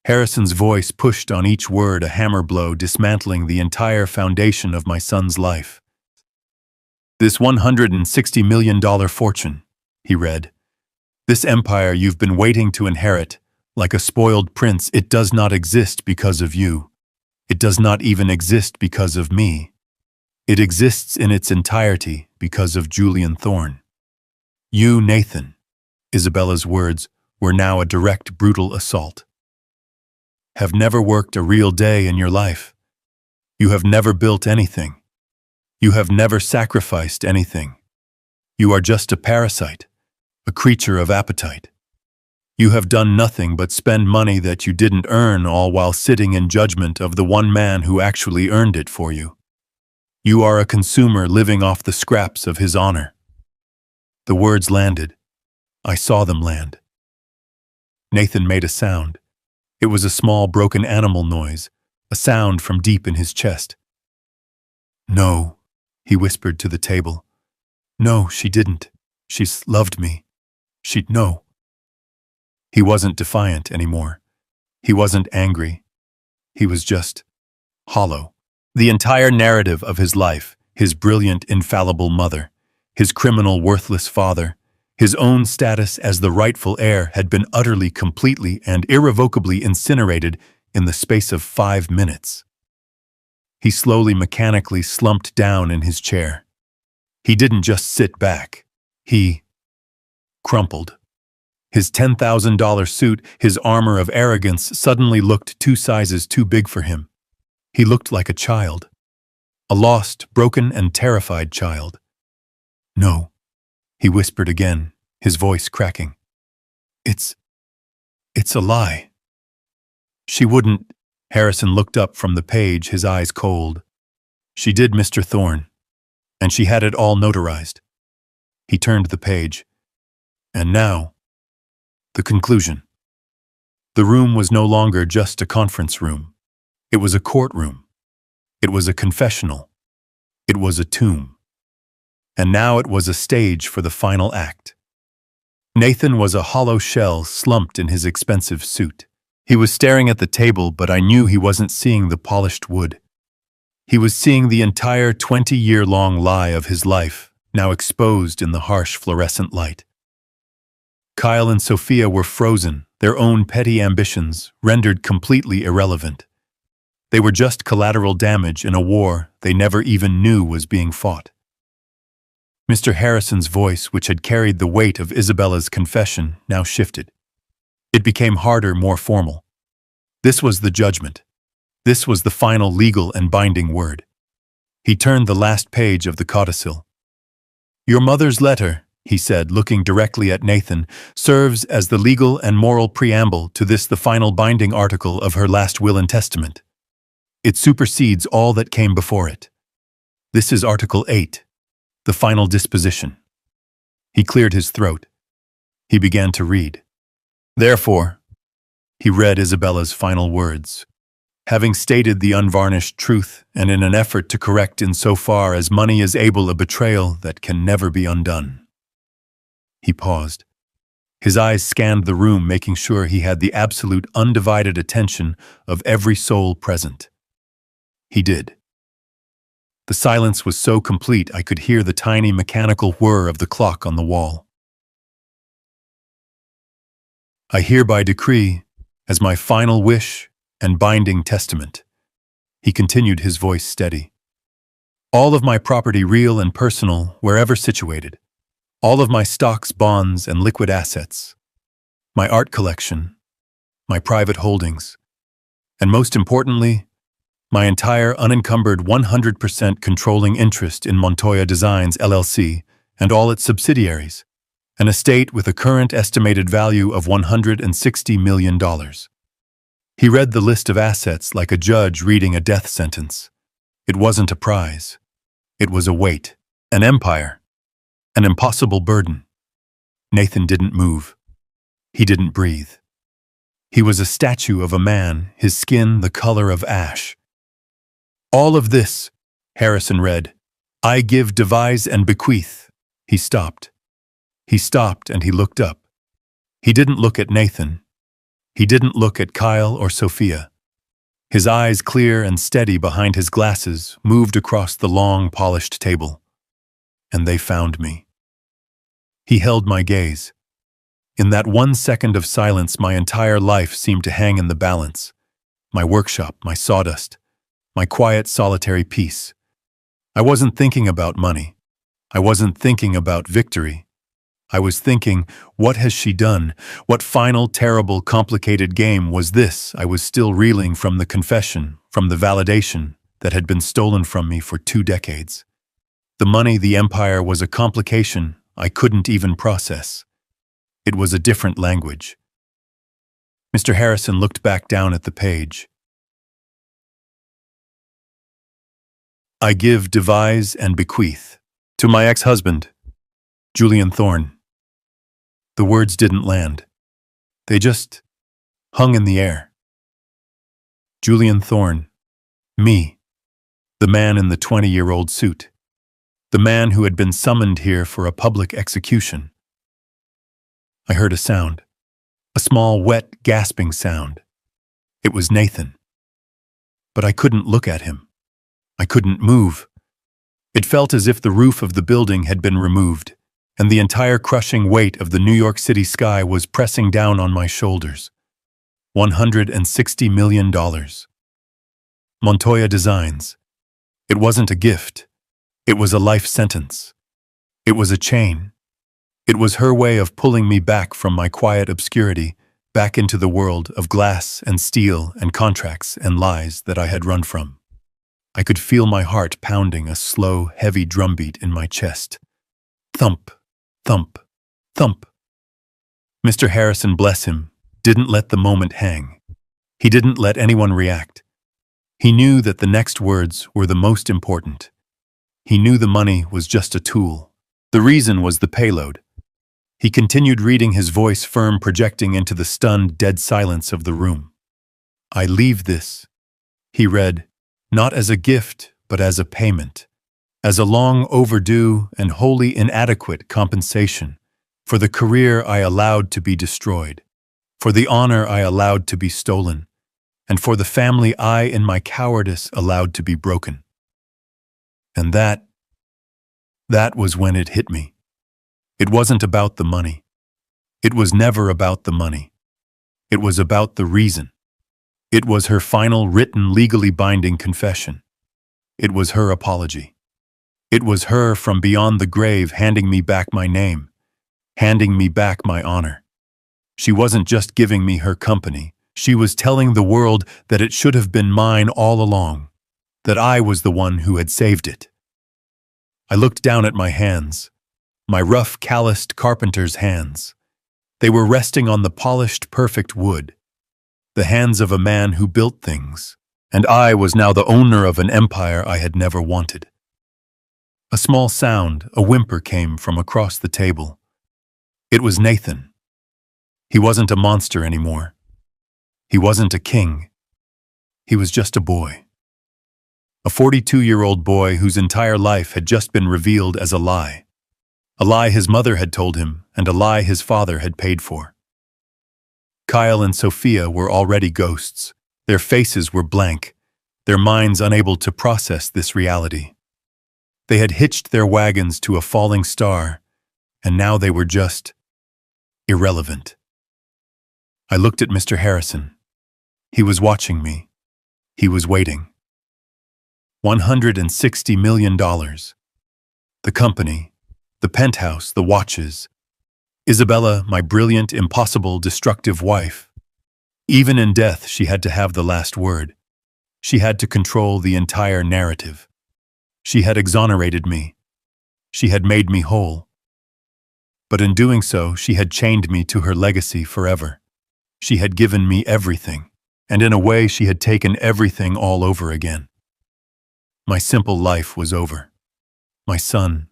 [SPEAKER 1] Harrison's voice pushed on each word, a hammer blow dismantling the entire foundation of my son's life. This $160 million fortune, he read. This empire you've been waiting to inherit, like a spoiled prince, it does not exist because of you. It does not even exist because of me. It exists in its entirety because of Julian Thorne. You, Nathan, Isabella's words were now a direct, brutal assault. Have never worked a real day in your life. You have never built anything. You have never sacrificed anything. You are just a parasite, a creature of appetite. You have done nothing but spend money that you didn't earn, all while sitting in judgment of the one man who actually earned it for you. You are a consumer living off the scraps of his honor. The words landed. I saw them land. Nathan made a sound. It was a small, broken animal noise, a sound from deep in his chest. No, he whispered to the table. No, she didn't. She's loved me. No. He wasn't defiant anymore. He wasn't angry. He was just hollow. The entire narrative of his life, his brilliant, infallible mother, his criminal, worthless father, his own status as the rightful heir had been utterly, completely, and irrevocably incinerated in the space of 5 minutes. He slowly, mechanically slumped down in his chair. He didn't just sit back. He crumpled. His $10,000 suit, his armor of arrogance, suddenly looked 2 sizes too big for him. He looked like a child. A lost, broken, and terrified child. No, he whispered again, his voice cracking. It's a lie. She wouldn't. Harrison looked up from the page, his eyes cold. She did, Mr. Thorne, and she had it all notarized. He turned the page. And now, the conclusion. The room was no longer just a conference room. It was a courtroom. It was a confessional. It was a tomb. And now it was a stage for the final act. Nathan was a hollow shell slumped in his expensive suit. He was staring at the table, but I knew he wasn't seeing the polished wood. He was seeing the entire 20-year-long lie of his life, now exposed in the harsh fluorescent light. Kyle and Sophia were frozen, their own petty ambitions rendered completely irrelevant. They were just collateral damage in a war they never even knew was being fought. Mr. Harrison's voice, which had carried the weight of Isabella's confession, now shifted. It became harder, more formal. This was the judgment. This was the final legal and binding word. He turned the last page of the codicil. Your mother's letter, he said, looking directly at Nathan, serves as the legal and moral preamble to this, the final binding article of her last will and testament. It supersedes all that came before it. This is Article 8, the final disposition. He cleared his throat. He began to read. Therefore, he read Isabella's final words. Having stated the unvarnished truth, and in an effort to correct insofar as money is able a betrayal that can never be undone. He paused. His eyes scanned the room, making sure he had the absolute, undivided attention of every soul present. He did. The silence was so complete I could hear the tiny mechanical whir of the clock on the wall. I hereby decree, as my final wish and binding testament, he continued, his voice steady, all of my property, real and personal, wherever situated, all of my stocks, bonds, and liquid assets, my art collection, my private holdings, and most importantly, my entire unencumbered 100% controlling interest in Montoya Designs, LLC, and all its subsidiaries, an estate with a current estimated value of $160 million. He read the list of assets like a judge reading a death sentence. It wasn't a prize. It was a weight, an empire, an impossible burden. Nathan didn't move. He didn't breathe. He was a statue of a man, his skin the color of ash. All of this, Harrison read, I give, devise, and bequeath. He stopped. He stopped and he looked up. He didn't look at Nathan. He didn't look at Kyle or Sophia. His eyes, clear and steady behind his glasses, moved across the long, polished table. And they found me. He held my gaze. In that 1 second of silence, my entire life seemed to hang in the balance. My workshop, my sawdust, my quiet, solitary peace. I wasn't thinking about money. I wasn't thinking about victory. I was thinking, what has she done? What final, terrible, complicated game was this? I was still reeling from the confession, from the validation that had been stolen from me for 2 decades. The money, the empire, was a complication I couldn't even process. It was a different language. Mr. Harrison looked back down at the page. I give, devise, and bequeath to my ex-husband, Julian Thorne. The words didn't land. They just hung in the air. Julian Thorne. Me. The man in the 20-year-old suit. The man who had been summoned here for a public execution. I heard a sound. A small, wet, gasping sound. It was Nathan. But I couldn't look at him. I couldn't move. It felt as if the roof of the building had been removed, and the entire crushing weight of the New York City sky was pressing down on my shoulders. $160 million. Montoya Designs. It wasn't a gift. It was a life sentence. It was a chain. It was her way of pulling me back from my quiet obscurity, back into the world of glass and steel and contracts and lies that I had run from. I could feel my heart pounding a slow, heavy drumbeat in my chest. Thump, thump, thump. Mr. Harrison, bless him, didn't let the moment hang. He didn't let anyone react. He knew that the next words were the most important. He knew the money was just a tool. The reason was the payload. He continued reading, his voice firm, projecting into the stunned, dead silence of the room. I leave this, he read, not as a gift, but as a payment, as a long overdue and wholly inadequate compensation for the career I allowed to be destroyed, for the honor I allowed to be stolen, and for the family I, in my cowardice, allowed to be broken. And that was when it hit me. It wasn't about the money. It was never about the money. It was about the reason. It was her final written, legally binding confession. It was her apology. It was her from beyond the grave handing me back my name, handing me back my honor. She wasn't just giving me her company. She was telling the world that it should have been mine all along, that I was the one who had saved it. I looked down at my hands, my rough, calloused carpenter's hands. They were resting on the polished, perfect wood, the hands of a man who built things, and I was now the owner of an empire I had never wanted. A small sound, a whimper, came from across the table. It was Nathan. He wasn't a monster anymore. He wasn't a king. He was just a boy. A 42-year-old boy whose entire life had just been revealed as a lie his mother had told him, and a lie his father had paid for. Kyle and Sophia were already ghosts. Their faces were blank, their minds unable to process this reality. They had hitched their wagons to a falling star, and now they were just irrelevant. I looked at Mr. Harrison. He was watching me. He was waiting. $160 million. The company, the penthouse, the watches. Isabella, my brilliant, impossible, destructive wife. Even in death, she had to have the last word. She had to control the entire narrative. She had exonerated me. She had made me whole. But in doing so, she had chained me to her legacy forever. She had given me everything, and in a way she had taken everything all over again. My simple life was over. My son,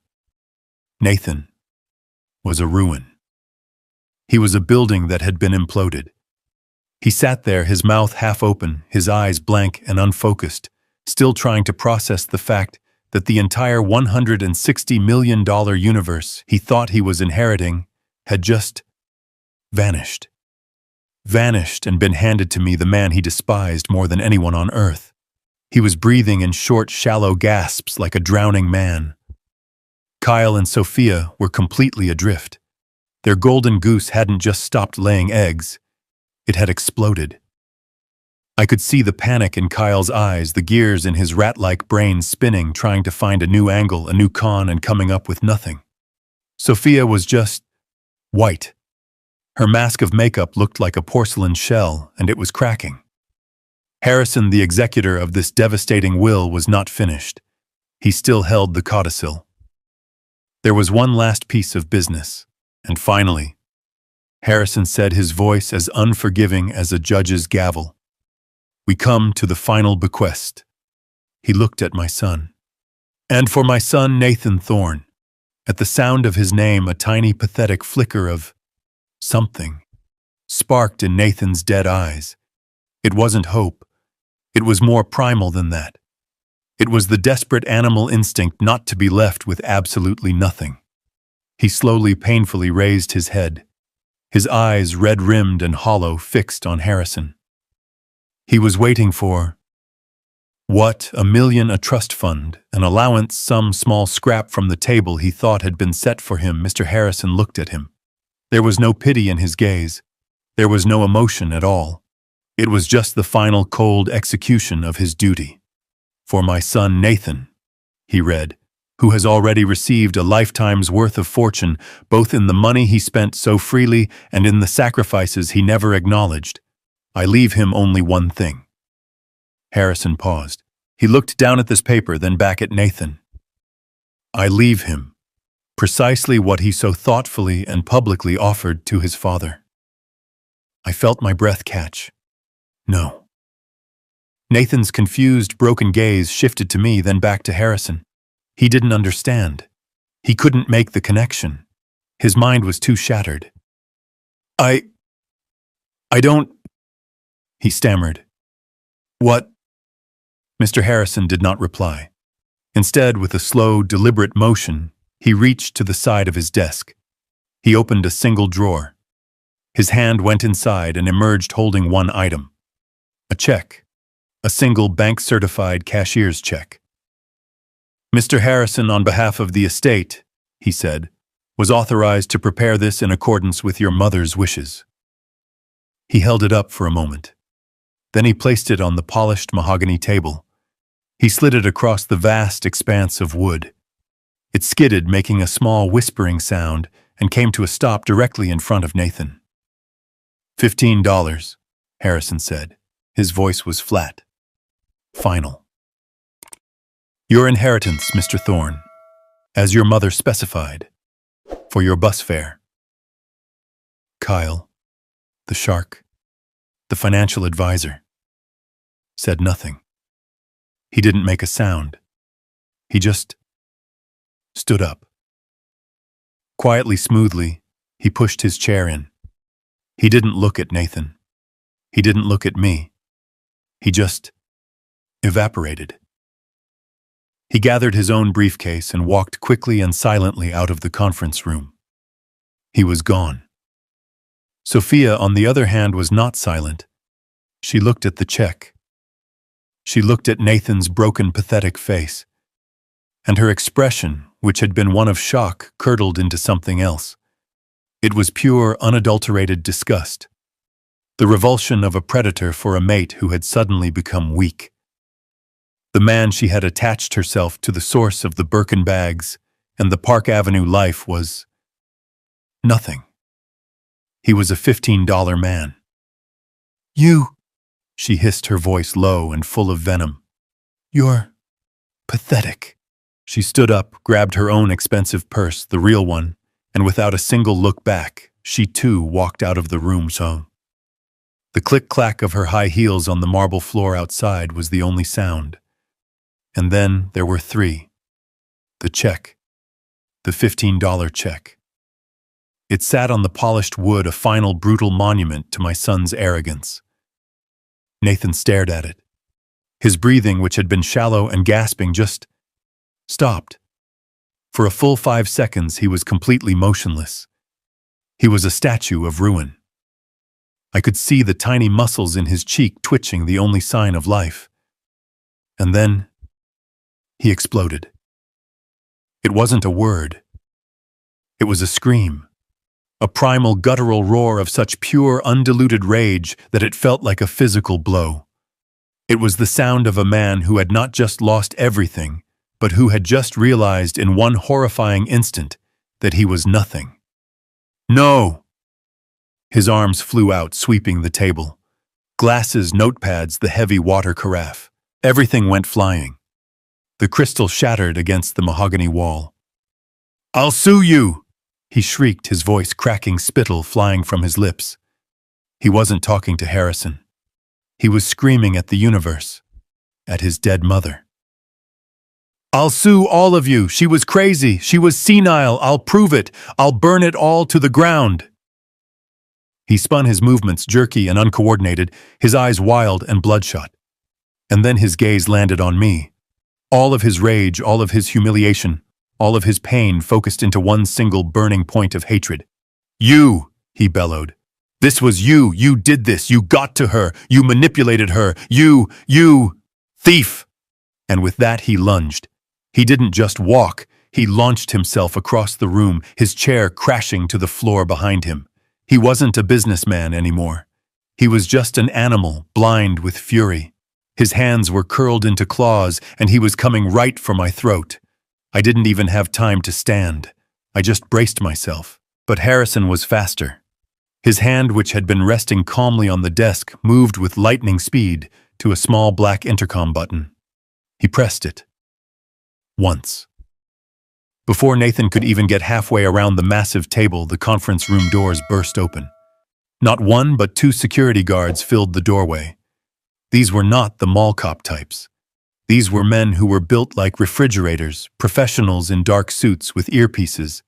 [SPEAKER 1] Nathan, was a ruin. He was a building that had been imploded. He sat there, his mouth half open, his eyes blank and unfocused, still trying to process the fact that the entire $160 million universe he thought he was inheriting had just vanished. Vanished and been handed to me, the man he despised more than anyone on earth. He was breathing in short, shallow gasps like a drowning man. Kyle and Sophia were completely adrift. Their golden goose hadn't just stopped laying eggs, it had exploded. I could see the panic in Kyle's eyes, the gears in his rat-like brain spinning, trying to find a new angle, a new con, and coming up with nothing. Sophia was just white. Her mask of makeup looked like a porcelain shell, and it was cracking. Harrison, the executor of this devastating will, was not finished. He still held the codicil. There was one last piece of business, and finally, Harrison said, his voice as unforgiving as a judge's gavel, "We come to the final bequest." He looked at my son. "And for my son, Nathan Thorne." At the sound of his name, a tiny pathetic flicker of something sparked in Nathan's dead eyes. It wasn't hope. It was more primal than that. It was the desperate animal instinct not to be left with absolutely nothing. He slowly, painfully raised his head, his eyes red-rimmed and hollow, fixed on Harrison. He was waiting for what? $1 million, a trust fund, an allowance, some small scrap from the table he thought had been set for him. Mr. Harrison looked at him. There was no pity in his gaze. There was no emotion at all. It was just the final cold execution of his duty. "For my son Nathan," he read, "who has already received a lifetime's worth of fortune, both in the money he spent so freely and in the sacrifices he never acknowledged. I leave him only one thing." Harrison paused. He looked down at this paper, then back at Nathan. "I leave him precisely what he so thoughtfully and publicly offered to his father." I felt my breath catch. No. Nathan's confused, broken gaze shifted to me, then back to Harrison. He didn't understand. He couldn't make the connection. His mind was too shattered. I don't," he stammered. "What?" Mr. Harrison did not reply. Instead, with a slow, deliberate motion, he reached to the side of his desk. He opened a single drawer. His hand went inside and emerged holding one item. A check. A single bank-certified cashier's check. "Mr. Harrison, on behalf of the estate," he said, "was authorized to prepare this in accordance with your mother's wishes." He held it up for a moment. Then he placed it on the polished mahogany table. He slid it across the vast expanse of wood. It skidded, making a small whispering sound, and came to a stop directly in front of Nathan. $15, Harrison said. His voice was flat. Final. "Your inheritance, Mr. Thorne, as your mother specified, for your bus fare." Kyle, the shark, the financial advisor, said nothing. He didn't make a sound. He just stood up. Quietly, smoothly, he pushed his chair in. He didn't look at Nathan. He didn't look at me. He just evaporated. He gathered his own briefcase and walked quickly and silently out of the conference room. He was gone. Sophia, on the other hand, was not silent. She looked at the check. She looked at Nathan's broken, pathetic face. And her expression, which had been one of shock, curdled into something else. It was pure, unadulterated disgust. The revulsion of a predator for a mate who had suddenly become weak. The man she had attached herself to, the source of the Birkin bags and the Park Avenue life, was nothing. He was a $15 man. "You," she hissed, her voice low and full of venom. "You're pathetic." She stood up, grabbed her own expensive purse, the real one, and without a single look back, she too walked out of the room. The click-clack of her high heels on the marble floor outside was the only sound. And then there were three. The check. The $15 check. It sat on the polished wood, a final brutal monument to my son's arrogance. Nathan stared at it. His breathing, which had been shallow and gasping, just stopped. For a full 5 seconds, he was completely motionless. He was a statue of ruin. I could see the tiny muscles in his cheek twitching, the only sign of life. And then he exploded. It wasn't a word. It was a scream. A primal guttural roar of such pure, undiluted rage that it felt like a physical blow. It was the sound of a man who had not just lost everything, but who had just realized in one horrifying instant that he was nothing. No! His arms flew out, sweeping the table. Glasses, notepads, the heavy water carafe. Everything went flying. The crystal shattered against the mahogany wall. "I'll sue you!" he shrieked, his voice cracking, spittle flying from his lips. He wasn't talking to Harrison. He was screaming at the universe, at his dead mother. "I'll sue all of you. She was crazy. She was senile. I'll prove it. I'll burn it all to the ground." He spun, his movements jerky and uncoordinated, his eyes wild and bloodshot. And then his gaze landed on me. All of his rage, all of his humiliation, all of his pain focused into one single burning point of hatred. "You!" he bellowed. "This was you! You did this! You got to her! You manipulated her! You! Thief!" And with that he lunged. He didn't just walk, he launched himself across the room, his chair crashing to the floor behind him. He wasn't a businessman anymore. He was just an animal, blind with fury. His hands were curled into claws, and he was coming right for my throat. I didn't even have time to stand. I just braced myself. But Harrison was faster. His hand, which had been resting calmly on the desk, moved with lightning speed to a small black intercom button. He pressed it. Once. Before Nathan could even get halfway around the massive table, the conference room doors burst open. Not one, but 2 security guards filled the doorway. These were not the mall cop types. These were men who were built like refrigerators, professionals in dark suits with earpieces,